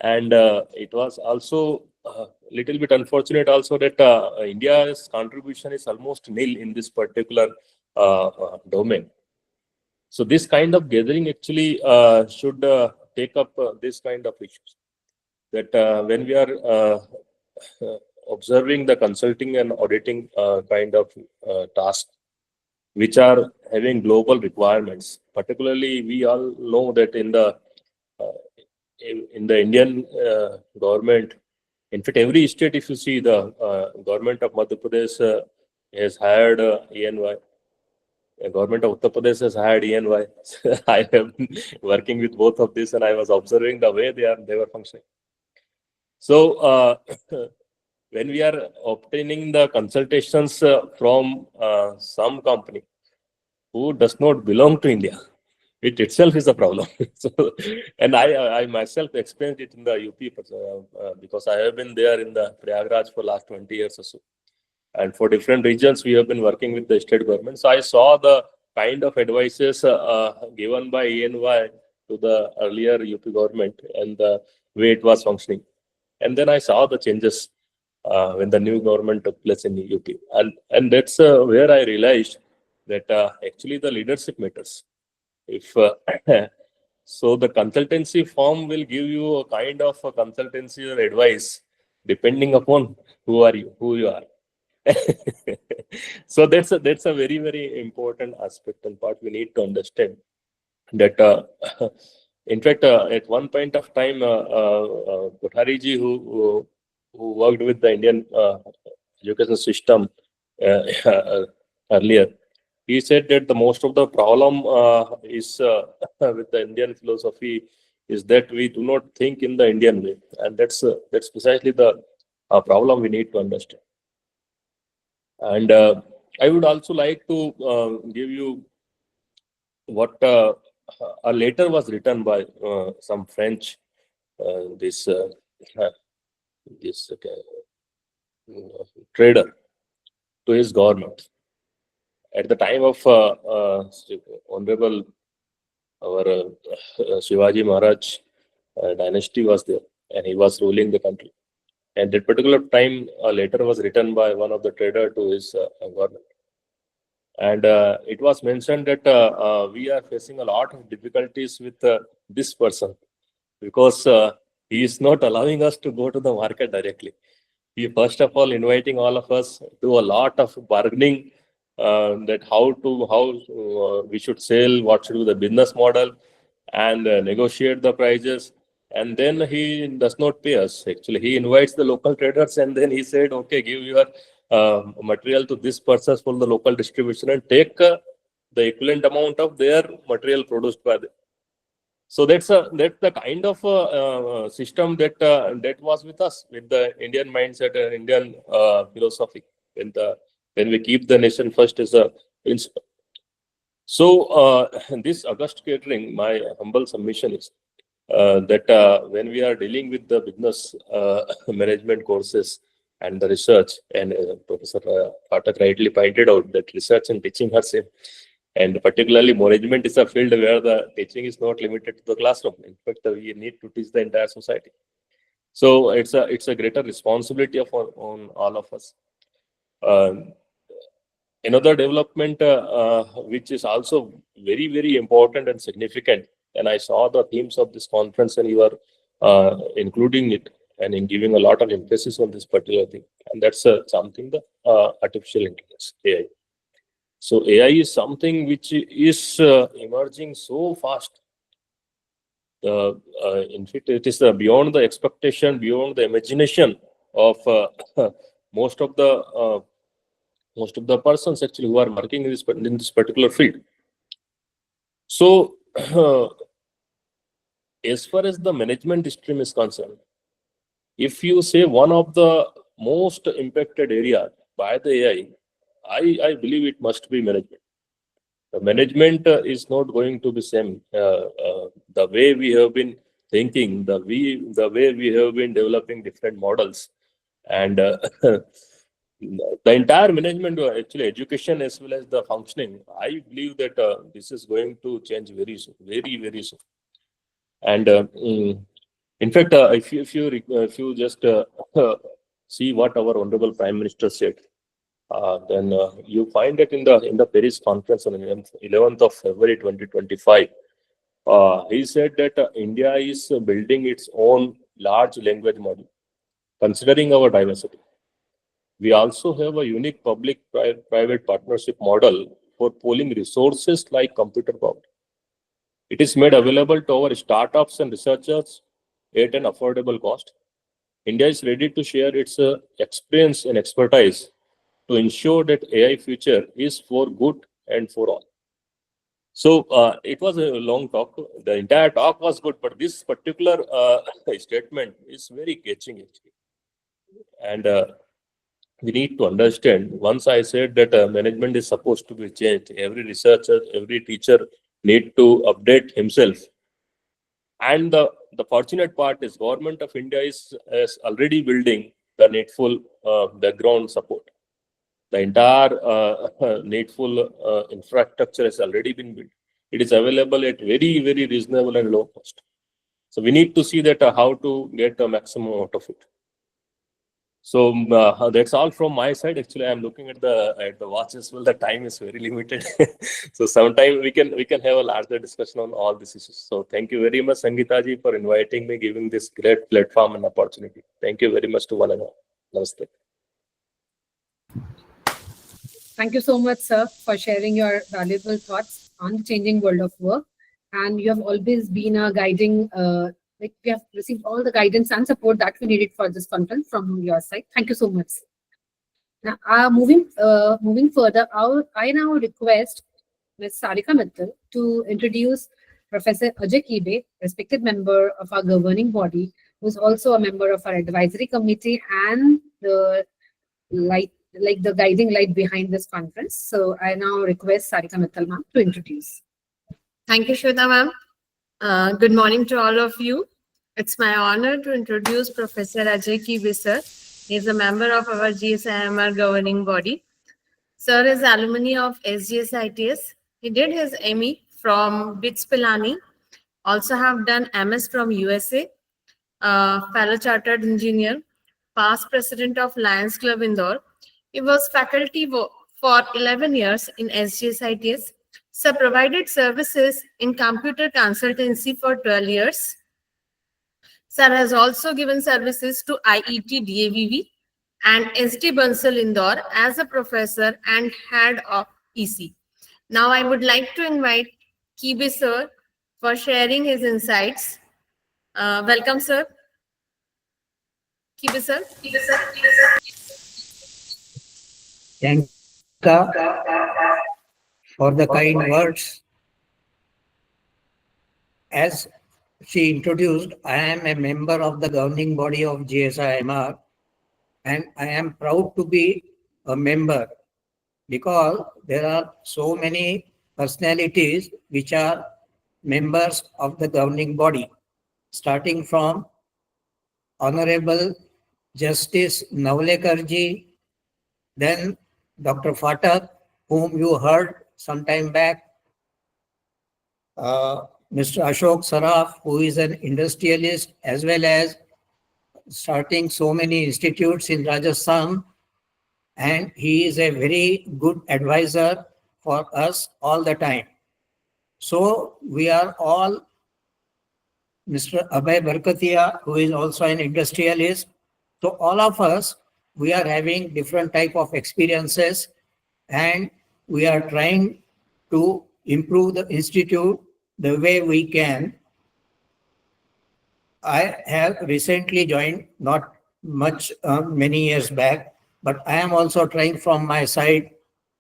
And it was also a little bit unfortunate also that India's contribution is almost nil in this particular domain. So this kind of gathering actually should take up this kind of issues. That when we are observing the consulting and auditing kind of tasks, which are having global requirements, particularly we all know that in the Indian government, in fact, every state, if you see, the government of Madhya Pradesh has hired ENY. The government of Uttar Pradesh has hired ENY. I have been working with both of these, and I was observing the way they were functioning. So when we are obtaining the consultations from some company who does not belong to India, it itself is a problem. So, and I myself experienced it in the UP because I have been there in the Prayagraj for last 20 years or so. And for different regions, we have been working with the state government. So I saw the kind of advices given by ENY to the earlier UP government and the way it was functioning. And then I saw the changes when the new government took place in UP. And that's where I realized that actually the leadership matters. If so, the consultancy firm will give you a kind of a consultancy or advice depending upon who you are. So that's a very important aspect and part we need to understand. That in fact, at one point of time, Kothari ji, who worked with the Indian education system earlier, he said that the most of the problem is with the Indian philosophy is that we do not think in the Indian way, and that's precisely the problem we need to understand. And I would also like to give you what a letter was written by some French this trader to his government at the time of Honorable our Shivaji Maharaj dynasty was there, and he was ruling the country. And that particular time, a letter was written by one of the trader to his government. And it was mentioned that we are facing a lot of difficulties with this person because he is not allowing us to go to the market directly. He first of all inviting all of us to a lot of bargaining that how we should sell, what should be the business model, and negotiate the prices. And then he does not pay us. Actually, he invites the local traders, and then he said, "Okay, give your material to this person for the local distribution and take the equivalent amount of their material produced by them." So that's the kind of system that that was with us, with the Indian mindset and Indian philosophy. When we keep the nation first as a principle. So this August catering, my humble submission is that when we are dealing with the business management courses and the research, and Professor Phatak rightly pointed out that research and teaching are same. And particularly management is a field where the teaching is not limited to the classroom. In fact, we need to teach the entire society. So it's a greater responsibility on all of us. Another development which is also very, very important and significant, and I saw the themes of this conference and you are including it and in giving a lot of emphasis on this particular thing, and that's something the artificial intelligence, AI. So AI is something which is emerging so fast. In fact, it is beyond the expectation, beyond the imagination of most of the persons actually who are working in this particular field. So, as far as the management stream is concerned, if you say one of the most impacted area by the AI, I believe it must be management. The management is not going to be same. The way we have been thinking, the way we have been developing different models, and the entire management, actually education as well as the functioning, I believe that this is going to change very soon, very, very soon. And in fact, if you just see what our Honorable Prime Minister said, then you find it in the Paris conference on 11th of February 2025. He said that India is building its own large language model, considering our diversity. We also have a unique public-private partnership model for pooling resources like computer power. It is made available to our startups and researchers at an affordable cost. India is ready to share its experience and expertise to ensure that AI future is for good and for all. So it was a long talk. The entire talk was good, but this particular statement is very catching actually. And we need to understand, once I said that management is supposed to be changed, every researcher, every teacher need to update himself. And the fortunate part is Government of India is already building the needful background support. The entire needful infrastructure has already been built. It is available at very, very reasonable and low cost. So we need to see that how to get the maximum out of it. So that's all from my side. Actually, I'm looking at the watch as well. The time is very limited. So sometime we can have a larger discussion on all these issues. So thank you very much, Sangeeta ji, for inviting me, giving this great platform and opportunity. Thank you very much to one and all. Namaste. Thank you so much, sir, for sharing your valuable thoughts on the changing world of work. And you have always been a guiding, we have received all the guidance and support that we needed for this conference from your side. Thank you so much. Now, moving further, I now request Ms. Sarika Mittal to introduce Professor Ajay Kibe, respected member of our governing body, who is also a member of our advisory committee and the like the guiding light behind this conference. So I now request Sarika Mittal ma'am to introduce. Thank you, Shweta ma'am. Good morning to all of you. It's my honor to introduce Professor Ajay Kibe sir. He is a member of our GSIMR governing body. Sir is alumni of SGSITS. He did his ME from BITS Pilani. Also have done MS from USA. Fellow Chartered Engineer. Past President of Lions Club Indore. He was faculty for 11 years in SGSITS. Sir provided services in computer consultancy for 12 years. Sir has also given services to IET DAVV and SD Bansal Indore as a professor and head of EC. Now I would like to invite Kibe sir for sharing his insights. Welcome, sir. Kibe sir. Thank you for the kind words. As she introduced, I am a member of the governing body of GSIMR, and I am proud to be a member because there are so many personalities which are members of the governing body, starting from Honorable Justice Navlekar ji, then Dr. Phatak, whom you heard some time back, Mr. Ashok Saraf, who is an industrialist as well as starting so many institutes in Rajasthan, and he is a very good advisor for us all the time. So we are all, Mr. Abhay Barkatia, who is also an industrialist. So all of us, we are having different type of experiences, and we are trying to improve the institute the way we can. I have recently joined, not much, many years back, but I am also trying from my side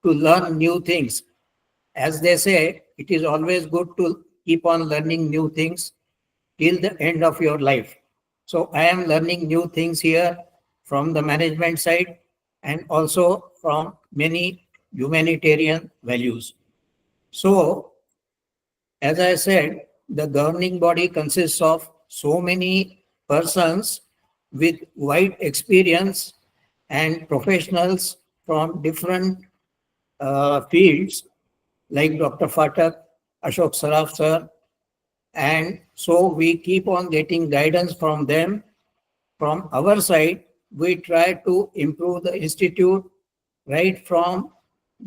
to learn new things. As they say, it is always good to keep on learning new things till the end of your life. So I am learning new things here from the management side and also from many humanitarian values. So, as I said, the governing body consists of so many persons with wide experience and professionals from different fields like Dr. Phatak, Ashok Saraf sir, and so we keep on getting guidance from them. From our side, we try to improve the institute right from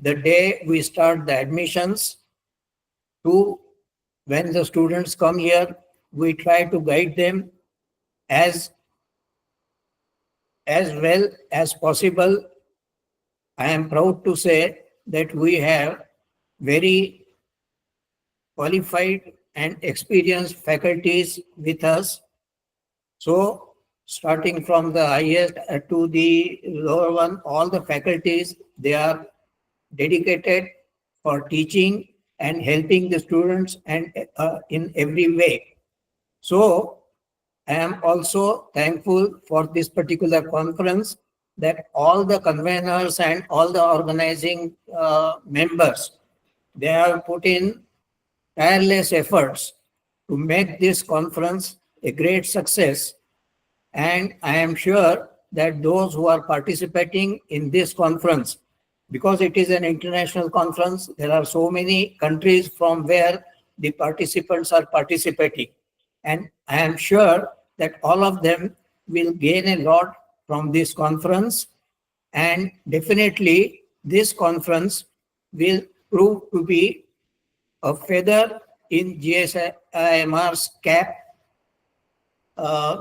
the day we start the admissions to when the students come here. We try to guide them as well as possible. I am proud to say that we have very qualified and experienced faculties with us. So starting from the highest to the lower one, all the faculties, they are dedicated for teaching and helping the students and in every way. So I am also thankful for this particular conference, that all the conveners and all the organizing members, they have put in tireless efforts to make this conference a great success. And I am sure that those who are participating in this conference, because it is an international conference, there are so many countries from where the participants are participating. And I am sure that all of them will gain a lot from this conference. And definitely this conference will prove to be a feather in GSIMR's cap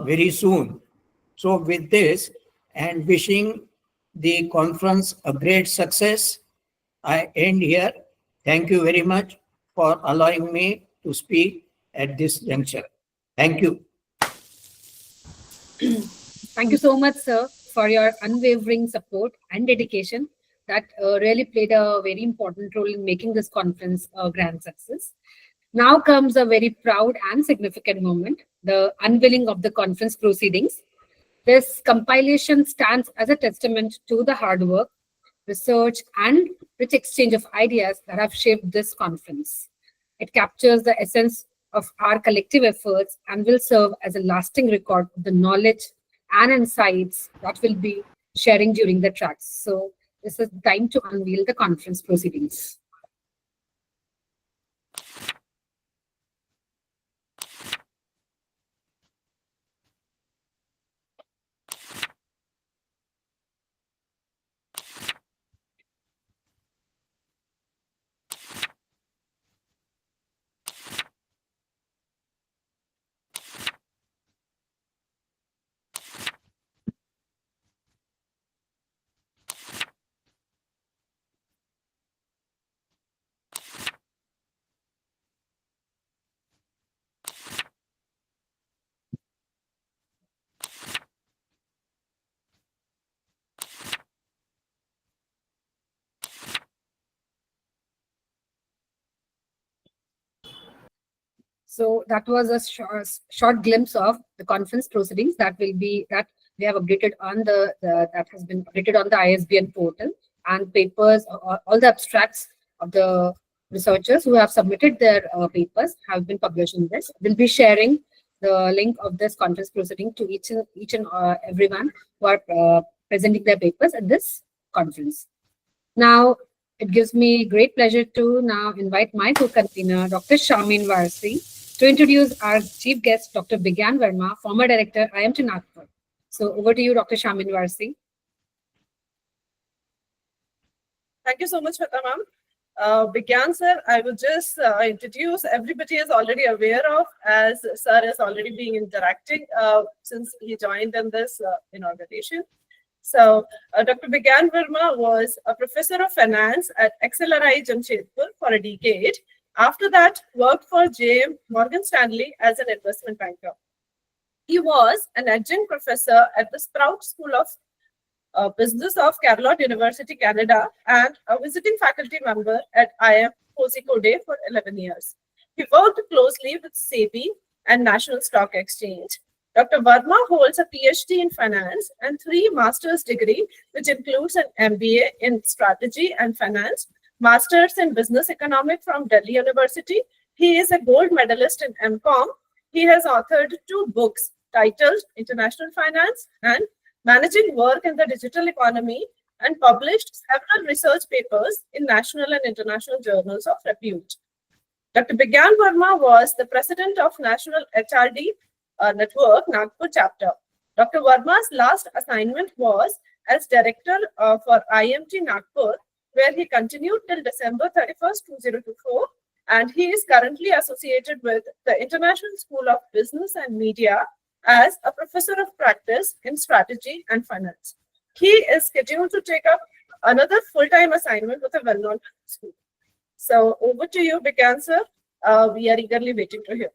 very soon. So with this, and wishing the conference a great success, I end here. Thank you very much for allowing me to speak at this juncture. Thank you. Thank you so much, sir, for your unwavering support and dedication that really played a very important role in making this conference a grand success. Now comes a very proud and significant moment, the unveiling of the conference proceedings. This compilation stands as a testament to the hard work, research, and rich exchange of ideas that have shaped this conference. It captures the essence of our collective efforts and will serve as a lasting record of the knowledge and insights that we'll be sharing during the tracks. So this is the time to unveil the conference proceedings. So that was a short glimpse of the conference proceedings that we have updated on that has been updated on the ISBN portal, and papers, all the abstracts of the researchers who have submitted their papers have been published in this. We'll be sharing the link of this conference proceeding to each and everyone who are presenting their papers at this conference. Now, it gives me great pleasure to now invite my co-convener, Dr. Shamin Varsi, to introduce our chief guest, Dr. Bigyan Verma, former director, IMT Nagpur. So over to you, Dr. Shamin Varsi. Thank you so much, Padma. Bigyan sir, I will just introduce. Everybody is already aware of, as sir is already being interacting since he joined in this inauguration. So Dr. Bigyan Verma was a professor of finance at XLRI Jamshedpur for a decade. After that, worked for Morgan Stanley as an investment banker. He was an adjunct professor at the Sprout School of Business of Carleton University, Canada, and a visiting faculty member at IIM Kozhikode for 11 years. He worked closely with SEBI and National Stock Exchange. Dr. Verma holds a PhD in finance and 3 master's degree, which includes an MBA in strategy and finance, master's in business economics from Delhi University. He is a gold medalist in MCOM. He has authored 2 books titled International Finance and Managing Work in the Digital Economy, and published several research papers in national and international journals of repute. Dr. Bigyan Verma was the president of National HRD Network Nagpur chapter. Dr. Verma's last assignment was as director for IMT Nagpur, where he continued till December 31st, 2024, and he is currently associated with the International School of Business and Media as a professor of practice in strategy and finance. He is scheduled to take up another full-time assignment with a well-known school. So over to you, Bigyan sir. We are eagerly waiting to hear.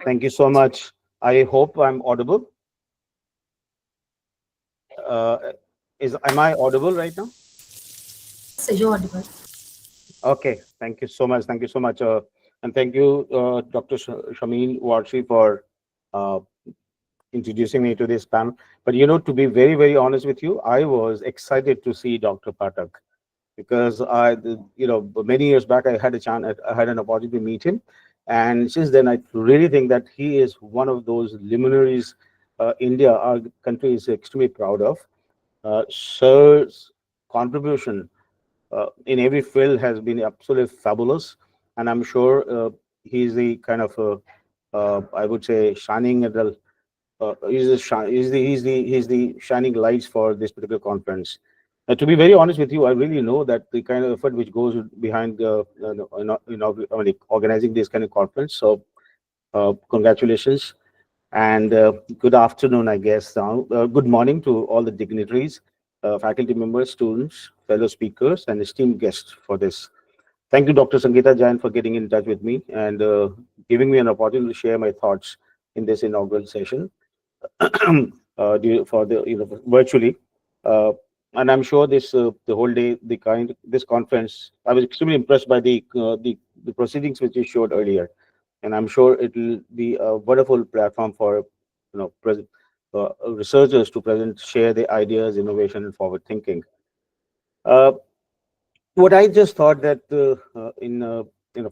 Thank you so much. I hope I'm audible. Am I audible right now? So you're audible. Okay, thank you so much. Thank you so much. And thank you, Dr. Shamin Varsi, for introducing me to this panel. But to be very, very honest with you, I was excited to see Dr. Phatak, because many years back I had an opportunity to meet him, and since then I really think that he is one of those luminaries India, our country, is extremely proud of. Sir's contribution in every field has been absolutely fabulous, and I'm sure he's the kind of I would say shining at the he's the shining lights for this particular conference. To be very honest with you, I really know that the kind of effort which goes behind organizing this kind of conference. So congratulations, and good afternoon, I guess now. Good morning to all the dignitaries, faculty members, students, fellow speakers, and esteemed guests for this. Thank you, Dr. Sangeeta Jain, for getting in touch with me and giving me an opportunity to share my thoughts in this inaugural session virtually. And I'm sure this the whole day, this conference, I was extremely impressed by the proceedings which you showed earlier, and I'm sure it will be a wonderful platform for researchers to share their ideas, innovation, and forward thinking. Uh, what I just thought that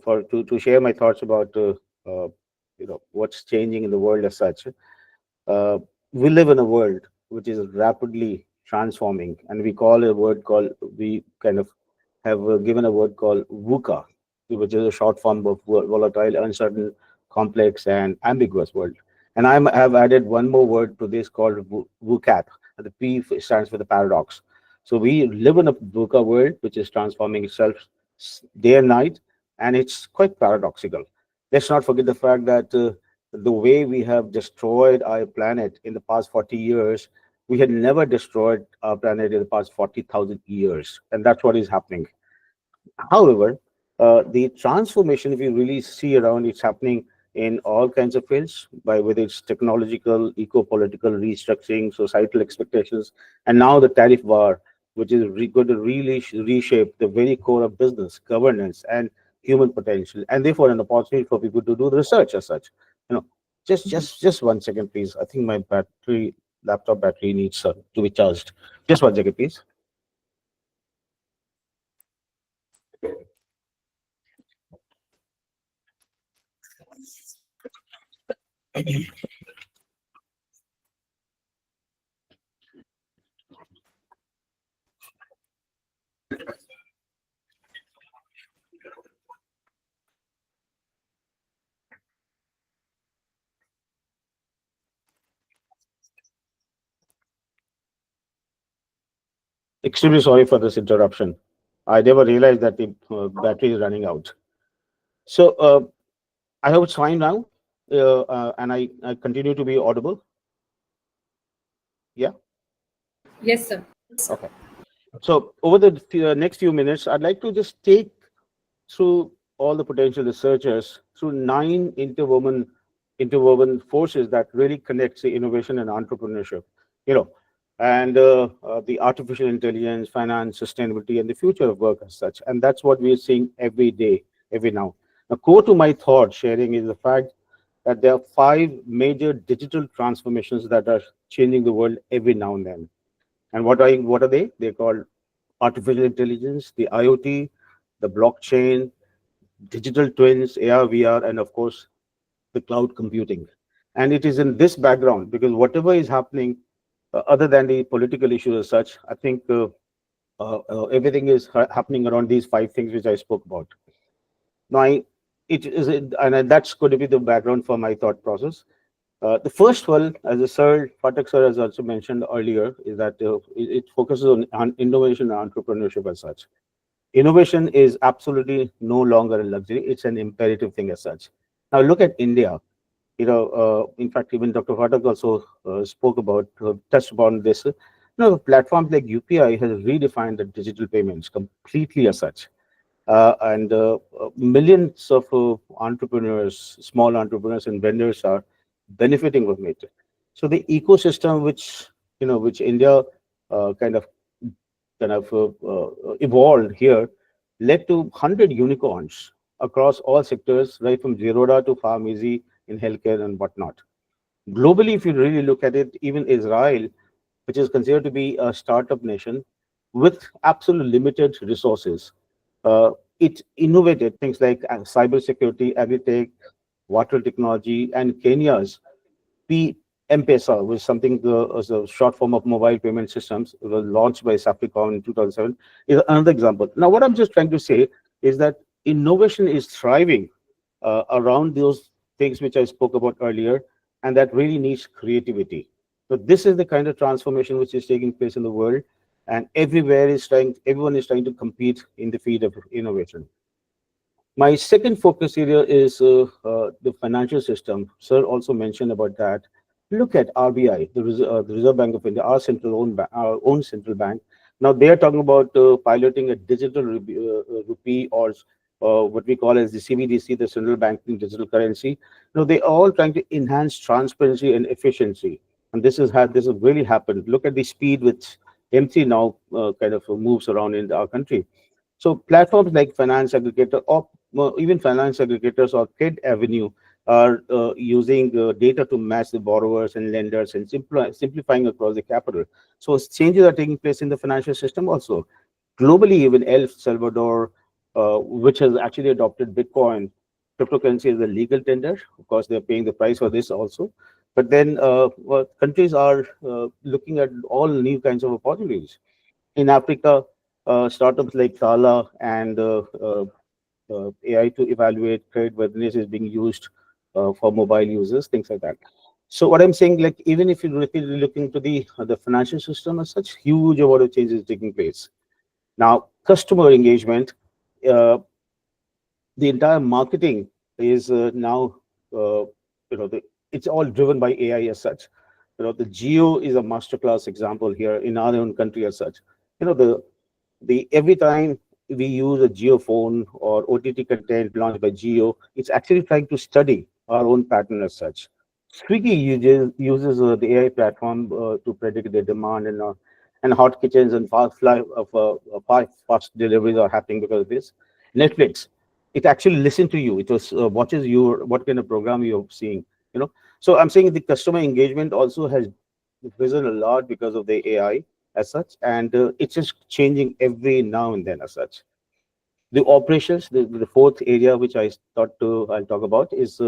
for to share my thoughts about what's changing in the world as such. Uh, we live in a world which is rapidly transforming, and we kind of have given a word called VUCA, which is a short form of volatile, uncertain, complex, and ambiguous world. And have added one more word to this called VUCAP. And the P stands for the paradox. So we live in a VUCA world which is transforming itself day and night, and it's quite paradoxical. Let's not forget the fact that the way we have destroyed our planet in the past 40 years, we had never destroyed our planet in the past 40,000 years. And that's what is happening. However, the transformation, if you really see around, it's happening in all kinds of fields, by whether it's technological, eco-political, restructuring, societal expectations, and now the tariff war, which is going to really reshape the very core of business, governance, and human potential, and therefore an opportunity for people to do the research as such. Just 1 second, please. I think my laptop battery needs to be charged. Just 1 second, please. Extremely sorry for this interruption. I never realized that the battery is running out. So I hope it's fine now, and I continue to be audible. Yeah. Yes, sir. Okay. So over the next few minutes, I'd like to just take through all the potential researchers through 9 interwoven forces that really connects the innovation and entrepreneurship. And the artificial intelligence, finance, sustainability, and the future of work as such. And that's what we're seeing every day, every now. Now, core to my thought sharing is the fact that there are 5 major digital transformations that are changing the world every now and then. And what are they? They're called artificial intelligence, the IoT, the blockchain, digital twins, AR, VR, and of course, the cloud computing. And it is in this background, because whatever is happening, other than the political issues as such, I think everything is happening around these 5 things which I spoke about. Now, and that's going to be the background for my thought process. The first one, as the Phatak sir has also mentioned earlier, is that it focuses on innovation and entrepreneurship as such. Innovation is absolutely no longer a luxury; it's an imperative thing as such. Now, look at India. In fact, even Dr. Phatak also touched upon this. Platforms like UPI has redefined the digital payments completely as such. And millions of entrepreneurs, small entrepreneurs and vendors are benefiting from it. So the ecosystem which India kind of evolved here led to 100 unicorns across all sectors, right from Zerodha to Pharmacy in healthcare and whatnot. Globally, if you really look at it, even Israel, which is considered to be a startup nation with absolute limited resources, it innovated things like cybersecurity, agri-tech, water technology, and Kenya's M-Pesa, was something as a short form of mobile payment systems. It was launched by Safaricom in 2007. Is another example. Now, what I'm just trying to say is that innovation is thriving around those things which I spoke about earlier, and that really needs creativity. So this is the kind of transformation which is taking place in the world, and everyone is trying to compete in the field of innovation. My second focus area is the financial system. Sir also mentioned about that. Look at RBI, the Reserve Bank of India, our own central bank. Now they are talking about piloting a digital rupee, or what we call as the CBDC, the central banking digital currency. Now they are all trying to enhance transparency and efficiency, and this has really happened. Look at the speed which M3 now kind of moves around in our country. So platforms like Finance Aggregator, or even Finance Aggregators or Credit Avenue, are using data to match the borrowers and lenders and simplifying across the capital. So changes are taking place in the financial system also. globally, even El Salvador, which has actually adopted Bitcoin, cryptocurrency as a legal tender. Of course, they're paying the price for this also. But then countries are looking at all new kinds of opportunities. In Africa, startups like Tala and AI to evaluate creditworthiness is being used for mobile users, things like that. So what I'm saying, like even if you're really looking to the financial system as such, huge amount of changes taking place. Now, customer engagement, the entire marketing is now, it's all driven by AI as such. The Geo is a masterclass example here in our own country as such. The every time we use a geophone or OTT content launched by Geo, it's actually trying to study our own pattern as such. Swiggy uses the AI platform to predict the demand, and hot kitchens and fast deliveries are happening because of this. Netflix, it actually listens to you. It was watches you what kind of program you're seeing. So I'm saying the customer engagement also has risen a lot because of the AI as such, and it's just changing every now and then as such. The operations, the fourth area which I thought I'll talk about is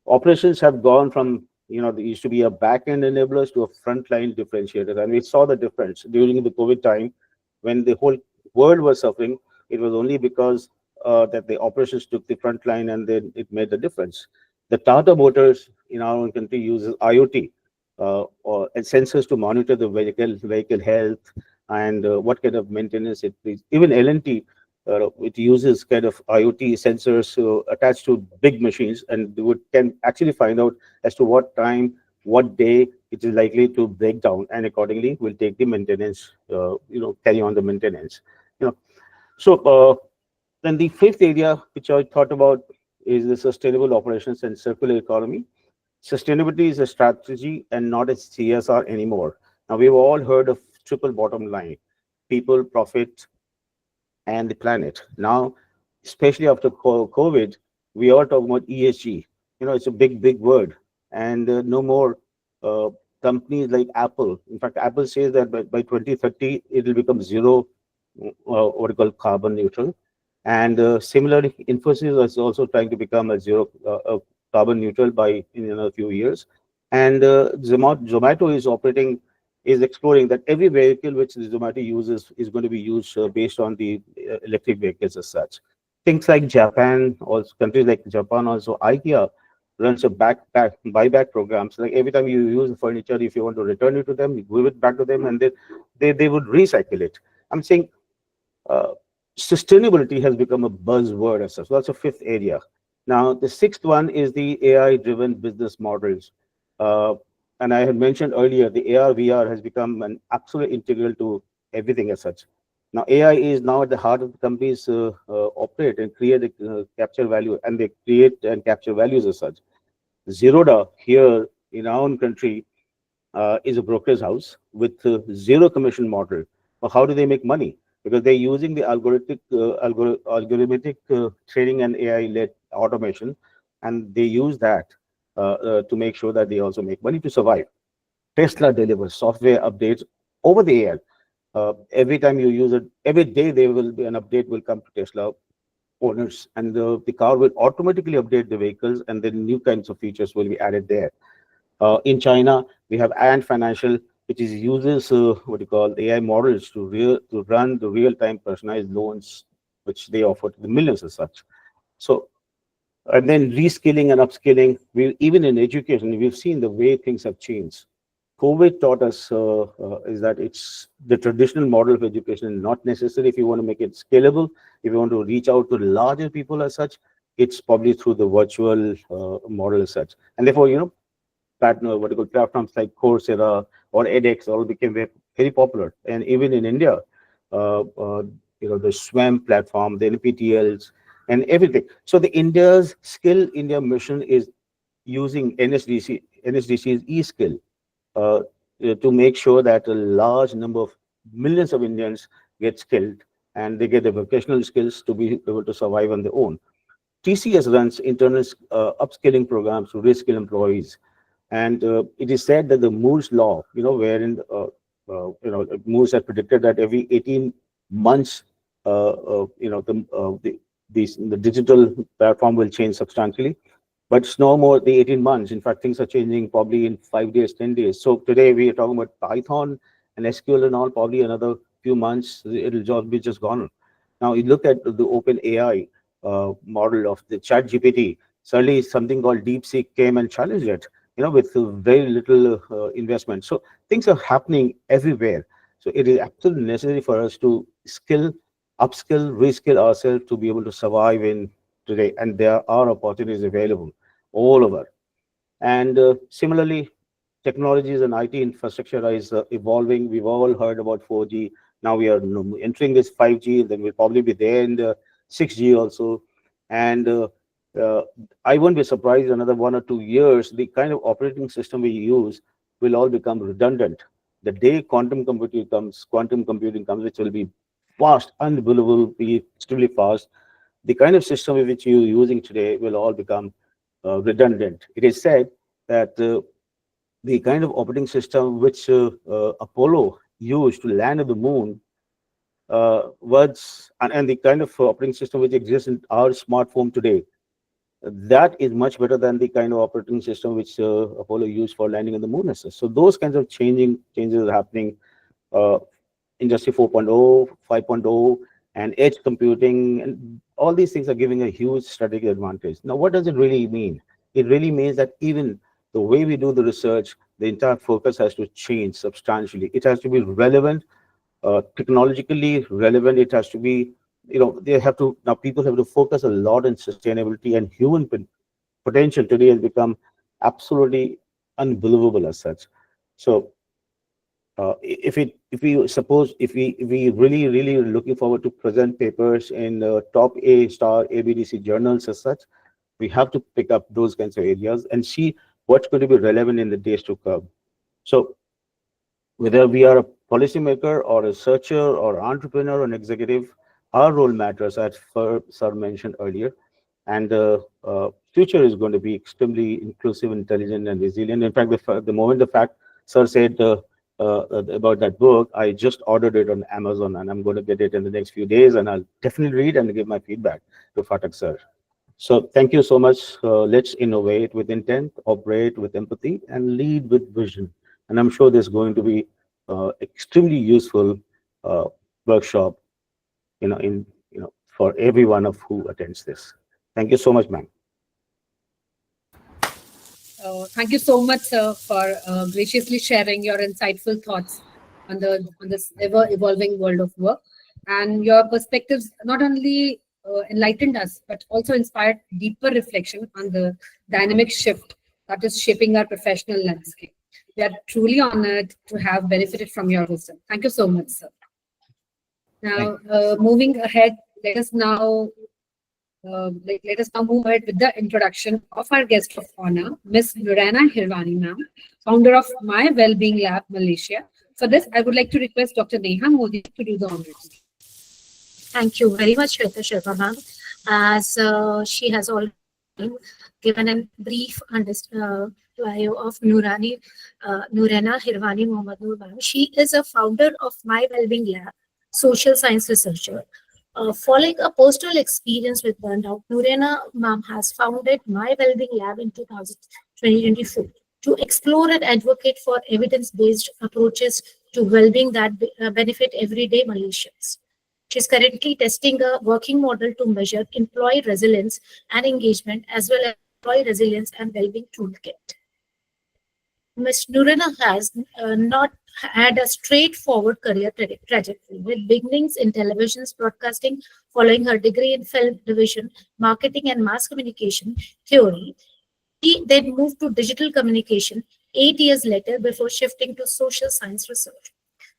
operations have gone from, there used to be a back-end enablers to a frontline differentiator, and we saw the difference during the COVID time when the whole world was suffering. It was only because that the operations took the front line, and then it made the difference. The Tata Motors in our own country uses IoT and sensors to monitor the vehicle health and what kind of maintenance it is. Even L&T, it uses kind of IoT sensors attached to big machines, and can actually find out as to what time, what day it is likely to break down, and accordingly will take the maintenance, carry on the maintenance. So then the fifth area which I thought about is the sustainable operations and circular economy. Sustainability is a strategy and not a CSR anymore. Now, we've all heard of triple bottom line: people, profit, and the planet. Now, especially after COVID, we are talking about ESG. It's a big word, and no more companies like Apple. In fact, Apple says that by 2030 it will become zero, what we call carbon neutral. And similarly, Infosys is also trying to become a zero carbon neutral in a few years. And Zomato is exploring that every vehicle which Zomato uses is going to be used based on the electric vehicles as such. Things like Japan, also countries like Japan, also IKEA runs a buyback programs. Like every time you use the furniture, if you want to return it to them, you give it back to them, and they would recycle it. I'm saying sustainability has become a buzzword as such. So that's a fifth area. Now, the sixth one is the AI-driven business models. And I had mentioned earlier, the AR/VR has become an absolute integral to everything as such. Now, AI is now at the heart of the companies operate and create, capture value, and they create and capture values as such. Zerodha here in our own country is a brokerage house with zero commission model. But how do they make money? Because they're using the algorithmic training and AI-led automation, and they use that to make sure that they also make money to survive. Tesla delivers software updates over the air. Every time you use it, every day there will be an update will come to Tesla owners, and the car will automatically update the vehicles, and then new kinds of features will be added there. In China, we have Ant Financial, which uses what you call AI models to run the real-time personalized loans, which they offer to the millions as such. So, and then reskilling and upskilling. Even in education, we've seen the way things have changed. COVID taught us is that it's the traditional model of education, not necessary if you want to make it scalable. If you want to reach out to larger people as such, it's probably through the virtual model as such. And therefore, platforms like Coursera or edX all became very popular. And even in India, the SWAM platform, the NPTLs, and everything. So the India's Skill India mission is using NSDC's e-skill to make sure that a large number of millions of Indians get skilled, and they get the vocational skills to be able to survive on their own. TCS runs internal upskilling programs to reskill employees. And it is said that the Moore's law, wherein Moore's had predicted that every 18 months, the digital platform will change substantially. But it's no more the 18 months. In fact, things are changing probably in 5 days, 10 days. So today we are talking about Python and SQL and all, probably another few months, it'll just gone. Now you look at the open AI model of the chat GPT, suddenly something called DeepSeek came and challenged it, with very little investment. So things are happening everywhere. So it is absolutely necessary for us to upskill, reskill ourselves to be able to survive in today. And there are opportunities available all over. And similarly, technologies and IT infrastructure is evolving. We've all heard about 4G. Now we are entering this 5G, then we'll probably be there in the 6G also. And I won't be surprised another 1 or 2 years, the kind of operating system we use will all become redundant. The day quantum computing comes, which will be fast, unbelievable, be extremely fast. The kind of system which you're using today will all become redundant. It is said that the kind of operating system which Apollo used to land on the moon and the kind of operating system which exists in our smartphone today, that is much better than the kind of operating system which Apollo used for landing on the moon. So those kinds of changes are happening. Industry 4.0, 5.0, and edge computing, and all these things are giving a huge strategic advantage. Now, what does it really mean? It really means that even the way we do the research, the entire focus has to change substantially. It has to be relevant, technologically relevant. It has to be, now people have to focus a lot on sustainability, and human potential today has become absolutely unbelievable as such. So if we really looking forward to present papers in top A-star ABDC journals as such, we have to pick up those kinds of areas and see what's going to be relevant in the days to come. So whether we are a policymaker or a researcher or entrepreneur or an executive, our role matters, as Sir mentioned earlier. And the future is going to be extremely inclusive, intelligent, and resilient. In fact, the moment Sir said about that book, I just ordered it on Amazon, and I'm going to get it in the next few days, and I'll definitely read and give my feedback to Phatak Sir. So thank you so much. Let's innovate with intent, operate with empathy, and lead with vision. And I'm sure there's going to be extremely useful workshop, for every one of who attends this. Thank you so much, ma'am. Thank you so much, sir, for graciously sharing your insightful thoughts on this ever-evolving world of work. And your perspectives not only enlightened us, but also inspired deeper reflection on the dynamic shift that is shaping our professional landscape. We are truly honored to have benefited from your wisdom. Thank you so much, sir. Now, moving ahead, let us now move ahead with the introduction of our guest of honor, Ms. Noorhaina Hirwani, ma'am, founder of My Wellbeing Lab, Malaysia. For this, I would like to request Dr. Neha Modi to do the honors. Thank you very much, Shweta ma'am. As she has already given a brief bio of Noorhaina Hirwani Mohammad Noor ma'am. She is a founder of My Wellbeing Lab, social science researcher. Following a personal experience with burnout, Noorhaina ma'am has founded My Wellbeing Lab in 2024 to explore and advocate for evidence-based approaches to well-being that benefit everyday Malaysians. She is currently testing a working model to measure employee resilience and engagement, as well as employee resilience and well-being toolkit. Ms. Noorhaina has not had a straightforward career trajectory, with beginnings in television broadcasting, following her degree in film division, marketing and mass communication theory. She then moved to digital communication 8 years later before shifting to social science research.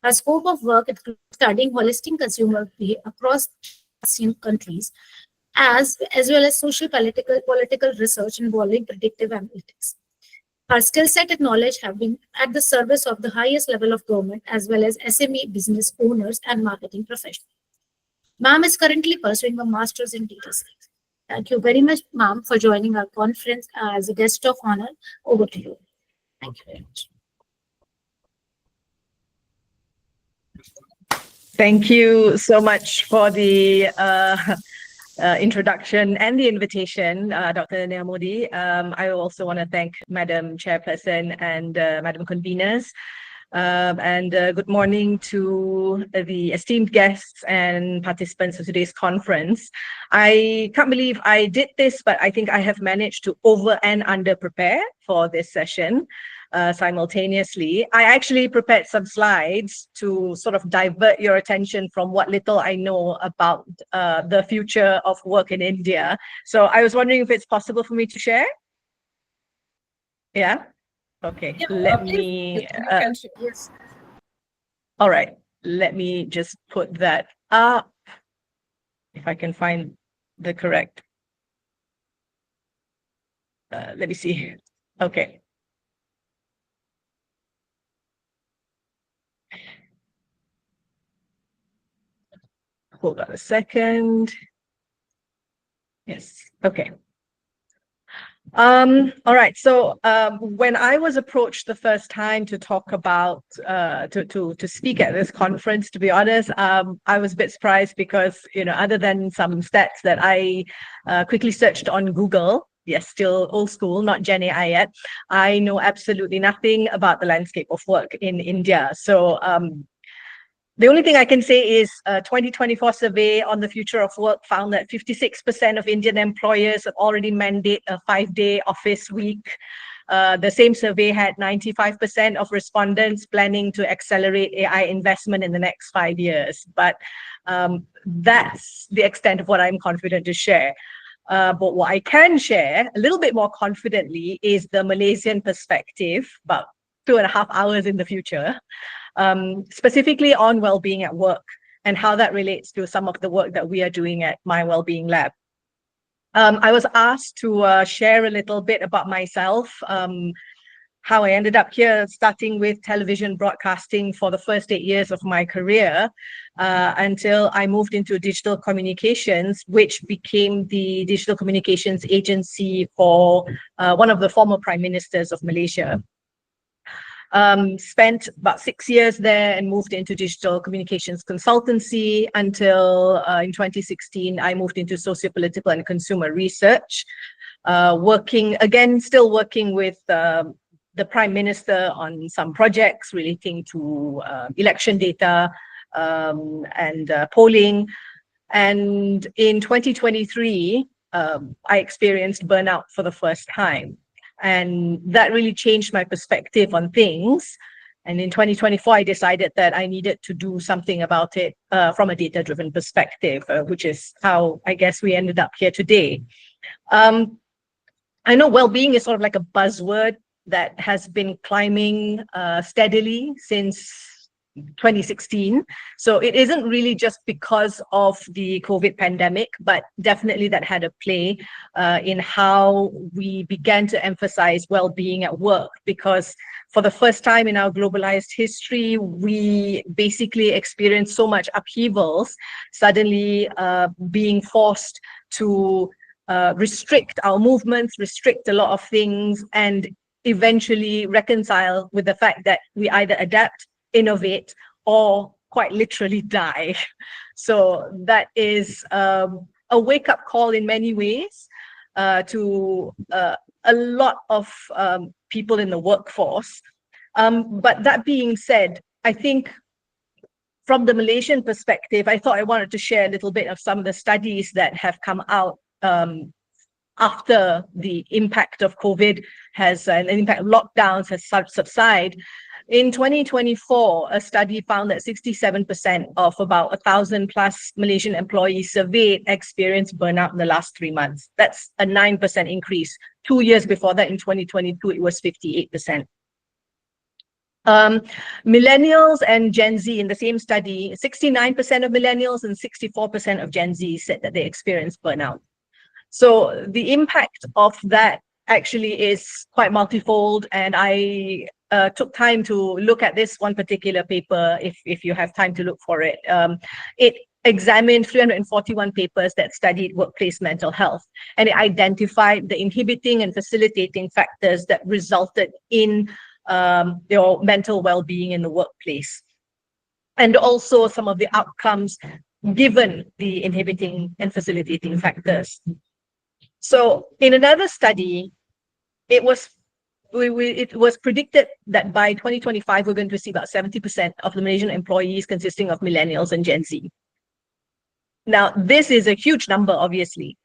Her scope of work includes studying holistic consumer behavior across countries, as well as social political research involving predictive analytics. Her skill set and knowledge have been at the service of the highest level of government, as well as SME business owners and marketing professionals. Ma'am is currently pursuing a master's in data science. Thank you very much, ma'am, for joining our conference as a guest of honor. Over to you. Thank you very much. Thank you so much for the introduction and the invitation, Dr. Neha Modi. I also want to thank Madam Chairperson and Madam Conveners. Good morning to the esteemed guests and participants of today's conference. I can't believe I did this, but I think I have managed to over and under prepare for this session simultaneously. I actually prepared some slides to sort of divert your attention from what little I know about the future of work in India. So I was wondering if it's possible for me to share? Yeah? Okay, Yeah, let please, me. you can share. Yes. All right, let me just put that up. If I can find the correct. Let me see. Okay. Hold on a second. Yes, okay. All right. So when I was approached the first time to talk about to speak at this conference, to be honest, I was a bit surprised because, you know, other than some stats that I quickly searched on Google, yes, still old school, not Gen AI yet, I know absolutely nothing about the landscape of work in India. So the only thing I can say is a 2024 survey on the future of work found that 56% of Indian employers have already mandate a 5-day office week. The same survey had 95% of respondents planning to accelerate AI investment in the next 5 years. But that's the extent of what I'm confident to share. But what I can share a little bit more confidently is the Malaysian perspective, about 2.5 hours in the future. Specifically on well-being at work and how that relates to some of the work that we are doing at my Wellbeing Lab. I was asked to share a little bit about myself, how I ended up here, starting with television broadcasting for the first 8 years of my career, until I moved into digital communications, which became the digital communications agency for one of the former prime ministers of Malaysia. Spent about 6 years there and moved into digital communications consultancy until in 2016, I moved into socio-political and consumer research, still working with the Prime Minister on some projects relating to election data and polling. And in 2023, I experienced burnout for the first time. And that really changed my perspective on things. And in 2024, I decided that I needed to do something about it from a data-driven perspective, which is how I guess we ended up here today. I know well-being is sort of like a buzzword that has been climbing steadily since 2016. So it isn't really just because of the COVID pandemic, but definitely that had a play in how we began to emphasize well-being at work, because for the first time in our globalized history, we basically experienced so much upheavals, suddenly being forced to restrict our movements, restrict a lot of things, and eventually reconcile with the fact that we either adapt, innovate, or quite literally die. So that is a wake-up call in many ways to a lot of people in the workforce. But that being said, I think from the Malaysian perspective, I thought I wanted to share a little bit of some of the studies that have come out after the impact of COVID has, and the impact of lockdowns has subsided. In 2024, a study found that 67% of about 1,000 plus Malaysian employees surveyed experienced burnout in the last 3 months. That's a 9% increase. 2 years before that, in 2022, it was 58%. Millennials and Gen Z in the same study, 69% of millennials and 64% of Gen Z said that they experienced burnout. So the impact of that actually is quite multifold, and I took time to look at this one particular paper, if you have time to look for it. It examined 341 papers that studied workplace mental health, and it identified the inhibiting and facilitating factors that resulted in your mental well-being in the workplace. and also some of the outcomes given the inhibiting and facilitating factors. So in another study, it was predicted that by 2025, we're going to see about 70% of the Malaysian employees consisting of millennials and Gen Z. Now, this is a huge number, obviously,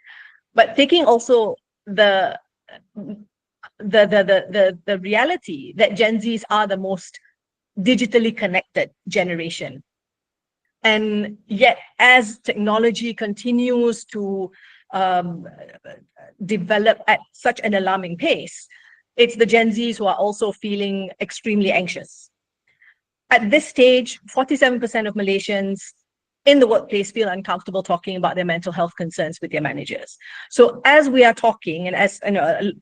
but taking also the reality that Gen Zs are the most digitally connected generation. And yet, as technology continues to develop at such an alarming pace, it's the Gen Zs who are also feeling extremely anxious. At this stage, 47% of Malaysians in the workplace feel uncomfortable talking about their mental health concerns with their managers. So as we are talking, and as you know,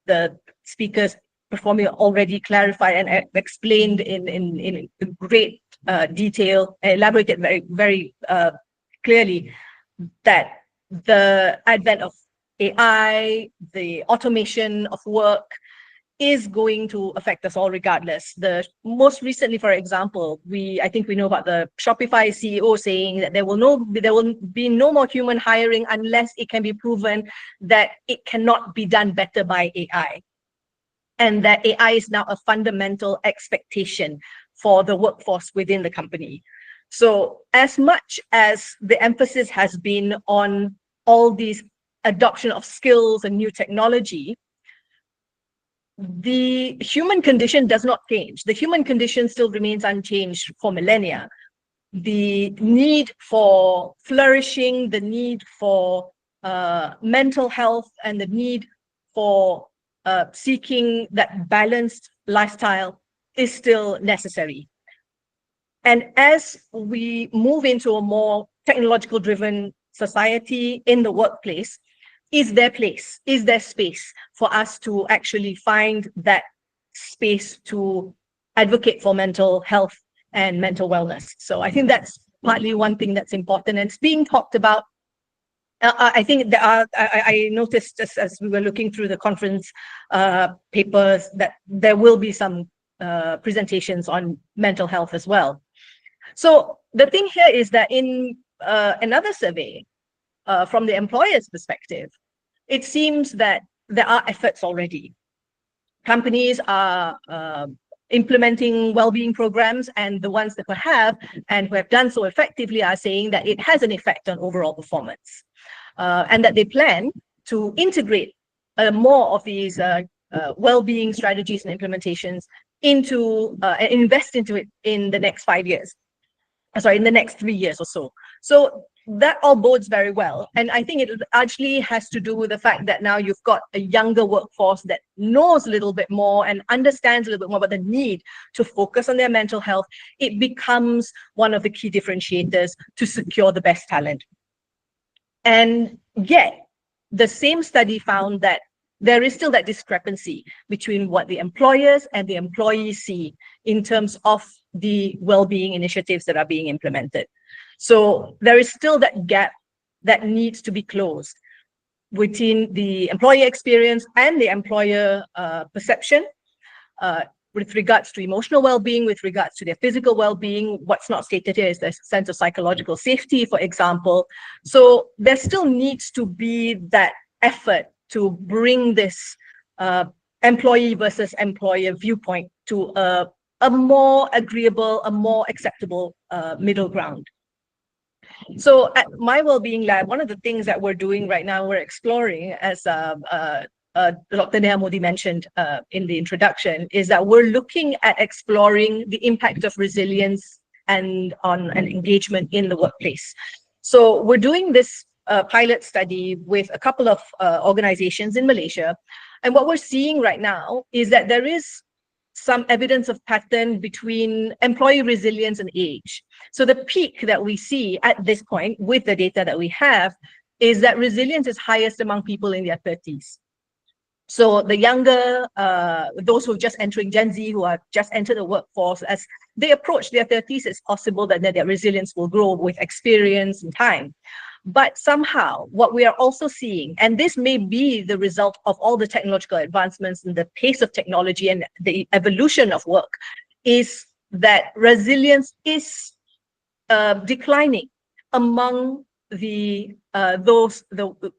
the speakers before me already clarified and explained in great detail, elaborated very clearly, that the advent of AI, the automation of work, is going to affect us all regardless. The most recently, for example, I think we know about the Shopify CEO saying that there will be no more human hiring unless it can be proven that it cannot be done better by AI. And that AI is now a fundamental expectation for the workforce within the company. So as much as the emphasis has been on all these adoption of skills and new technology, the human condition does not change. The human condition still remains unchanged for millennia. The need for flourishing, the need for mental health, and the need for seeking that balanced lifestyle is still necessary. And as we move into a more technological driven society in the workplace, is there space for us to actually find that space to advocate for mental health and mental wellness? So I think that's partly one thing that's important, and it's being talked about. I think there are, I noticed just as we were looking through the conference papers that there will be some presentations on mental health as well. So the thing here is that in another survey from the employer's perspective, it seems that there are efforts already. Companies are implementing well-being programs, and the ones that we have and who have done so effectively are saying that it has an effect on overall performance, and that they plan to integrate more of these well-being strategies and implementations into and invest into it in the next 5 years. Sorry, in the next 3 years or so. So that all bodes very well. And I think it actually has to do with the fact that now you've got a younger workforce that knows a little bit more and understands a little bit more about the need to focus on their mental health. It becomes one of the key differentiators to secure the best talent. And yet, the same study found that there is still that discrepancy between what the employers and the employees see in terms of the well-being initiatives that are being implemented. So there is still that gap that needs to be closed between the employee experience and the employer perception with regards to emotional well-being, with regards to their physical well-being. What's not stated here is the sense of psychological safety, for example. So there still needs to be that effort to bring this employee versus employer viewpoint to a more agreeable, a more acceptable middle ground. So at my Wellbeing Lab, one of the things that we're doing right now, we're exploring, as Dr. Neha Modi mentioned in the introduction, is that we're looking at exploring the impact of resilience and on an engagement in the workplace. So we're doing this pilot study with a couple of organizations in Malaysia. And what we're seeing right now is that there is some evidence of pattern between employee resilience and age. So the peak that we see at this point with the data that we have is that resilience is highest among people in their 30s. So the younger, those who are just entering Gen Z, who are just entered the workforce, as they approach their 30s, it's possible that their resilience will grow with experience and time. But somehow what we are also seeing, and this may be the result of all the technological advancements and the pace of technology and the evolution of work, is that resilience is declining among the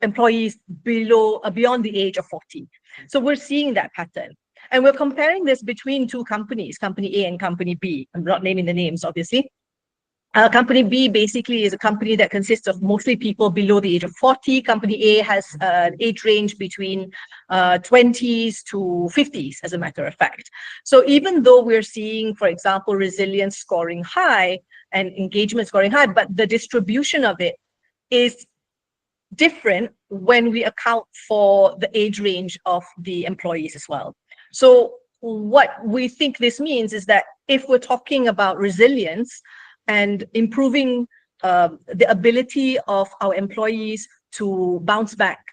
employees beyond the age of 40. So we're seeing that pattern. And we're comparing this between two companies, Company A and Company B. I'm not naming the names, obviously. Company B basically is a company that consists of mostly people below the age of 40. Company A has an age range between 20s to 50s, as a matter of fact. So even though we're seeing, for example, resilience scoring high and engagement scoring high, but the distribution of it is different when we account for the age range of the employees as well. So what we think this means is that if we're talking about resilience and improving the ability of our employees to bounce back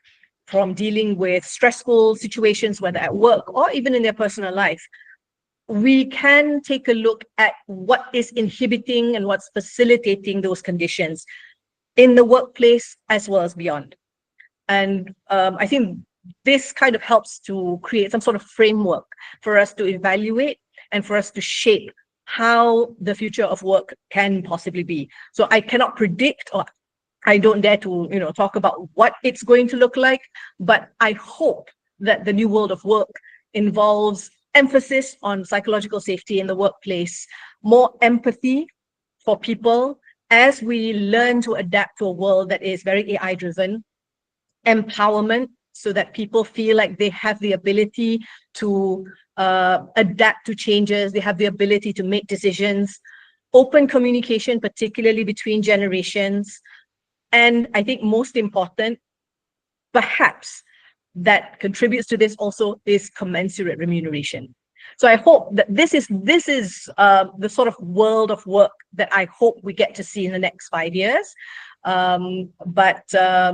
from dealing with stressful situations, whether at work or even in their personal life, we can take a look at what is inhibiting and what's facilitating those conditions in the workplace as well as beyond. And I think this kind of helps to create some sort of framework for us to evaluate and for us to shape how the future of work can possibly be. So I cannot predict, or I don't dare to talk about what it's going to look like, but I hope that the new world of work involves emphasis on psychological safety in the workplace, more empathy for people as we learn to adapt to a world that is very AI driven, empowerment so that people feel like they have the ability to adapt to changes, they have the ability to make decisions, open communication, particularly between generations. And I think most important, perhaps, that contributes to this also is commensurate remuneration. So I hope that this is the sort of world of work that I hope we get to see in the next 5 years. But there are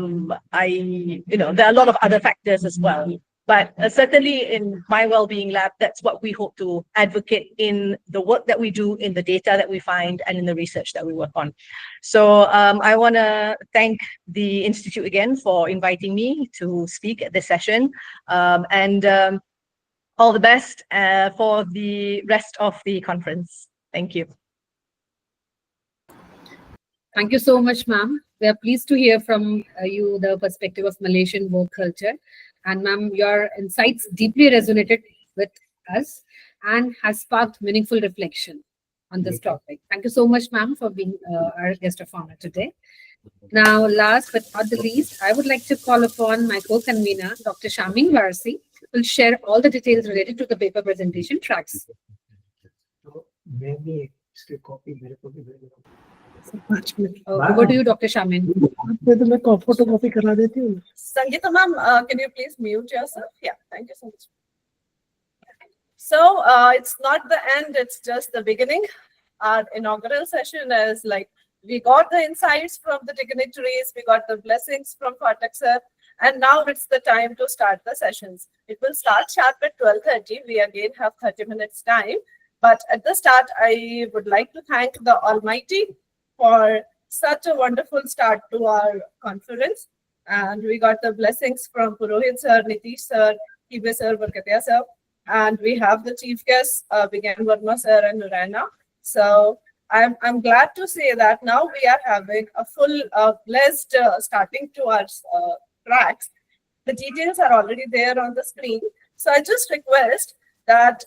a lot of other factors as well. But certainly in my Wellbeing Lab, that's what we hope to advocate in the work that we do, in the data that we find, and in the research that we work on. So I want to thank the Institute again for inviting me to speak at this session. And all the best for the rest of the conference. Thank you. Thank you so much, ma'am. We are pleased to hear from you the perspective of Malaysian work culture. And ma'am, your insights deeply resonated with us and has sparked meaningful reflection on this topic. Thank you so much, ma'am, for being our guest of honor today. Now, last but not the least, I would like to call upon my co-convener, Dr. Shamin Varsi, who will share all the details related to the paper presentation tracks. Over to you, Dr. Shamin. Sangeeta ma'am, can you please mute yourself? Yeah, thank you so much. So it's not the end, it's just the beginning. Our inaugural session is like, we got the insights from the dignitaries, we got the blessings from Phatak sir, and now it's the time to start the sessions. It will start sharp at 12:30. We again have 30 minutes time. But at the start, I would like to thank the Almighty for such a wonderful start to our conference. And we got the blessings from Purohit sir, Nitish sir, Ibe sir, Barkatia sir. And we have the chief guests, Bigyan, Verma sir, and Noorhaina. So I'm glad to say that now we are having a full blessed starting to our tracks. The details are already there on the screen. So I just request that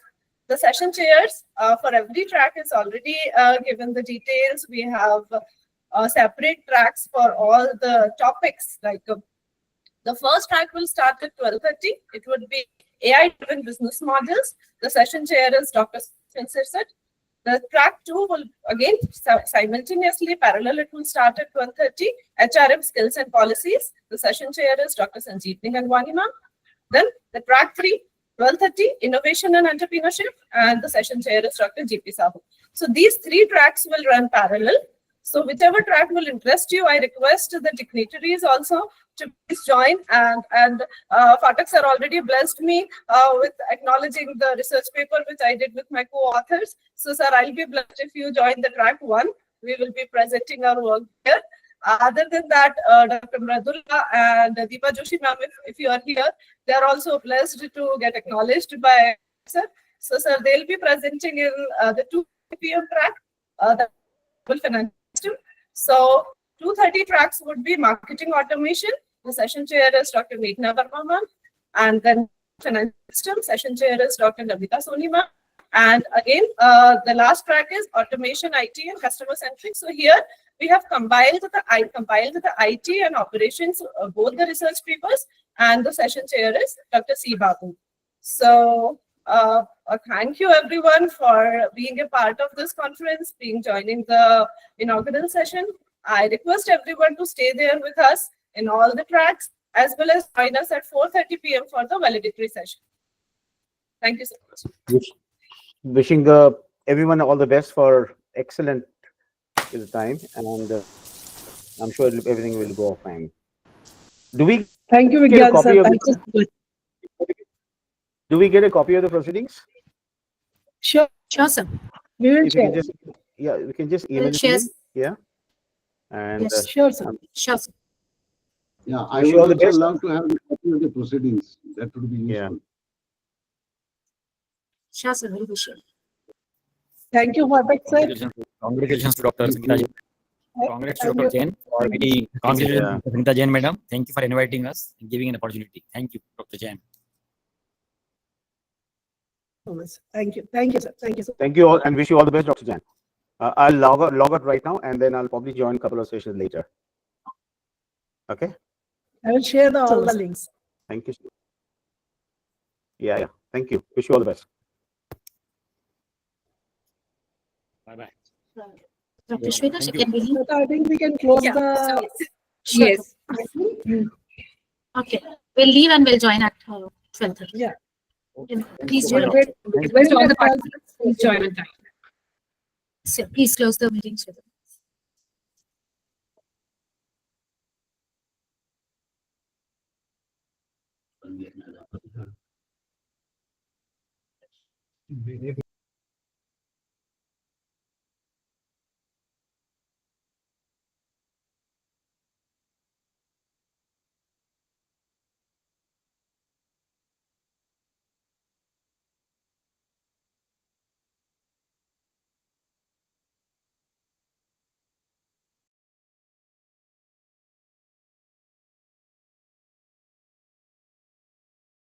the session chairs for every track is already given the details. We have separate tracks for all the topics. Like the first track will start at 12:30. It would be AI-driven business models. The session chair is Dr. Sirsat. The track 2 will again simultaneously parallel. It will start at 12:30. HRM skills and policies. The session chair is Dr. Sanjeevni Hirwani ma'am. Then the track 3, 12:30, innovation and entrepreneurship, and the session chair is Dr. GP Sahu. So these 3 tracks will run parallel. So whichever track will interest you, I request the dignitaries also to please join. And Phatak sir already blessed me with acknowledging the research paper which I did with my co-authors. So sir, I'll be blessed if you join the track 1. We will be presenting our work here. Other than that, Dr. Mradula and Deepa Joshi ma'am, if you are here, they are also blessed to get acknowledged by sir. So sir, they'll be presenting in the 2 p.m. track, the financial system. So 2:30 tracks would be marketing automation. The session chair is Dr. Meghna Verma ma'am. And then financial system, session chair is Dr. Navita Soni ma'am. And again, the last track is automation, IT, and customer centric. So here we have compiled the IT and operations, both the research papers, and the session chair is Dr. C. Babu. So thank you everyone for being a part of this conference, joining the inaugural session. I request everyone to stay there with us in all the tracks, as well as join us at 4:30 p.m. for the valedictory session. Thank you so much. Wishing everyone all the best for excellent time, and I'm sure everything will go fine. Do we Thank you, get a Bigyan, copy sir. of Thank you. Do we get a copy of the proceedings? Sure, Sure, sir. we will If you share. can just, yeah, we can just email We'll it to share. me. Yeah, and Yes. Sure, sir. Sure, sir. Yeah, I Wish you would all the also best. love to have a copy of the proceedings. That would be Yeah. useful. Sure, sir. We'll be sure. Thank you, Phatak, sir. Congratulations to Dr. Sangeeta Jain. Congrats to Dr. Jain for very congratulations Yeah. to Sangeeta Jain, madam. Thank you for inviting us and giving an opportunity. Thank you, Dr. Jain. Thank you. Thank you, sir. Thank you, sir. Thank you all, and wish you all the best, Dr. Jan. I'll log out right now, and then I'll probably join a couple of sessions later. Okay. I will share all the links. Thank you. Yeah. Thank you. Wish you all the best. Bye bye. Dr. Shweta, Thank can we leave? I think we can close Yeah, the. Sure. Yes. Okay. We'll leave and we'll join at 12:30. Yeah. Please We'll join. wait. Request all the participants to join on time. So please close the meeting, Shweta.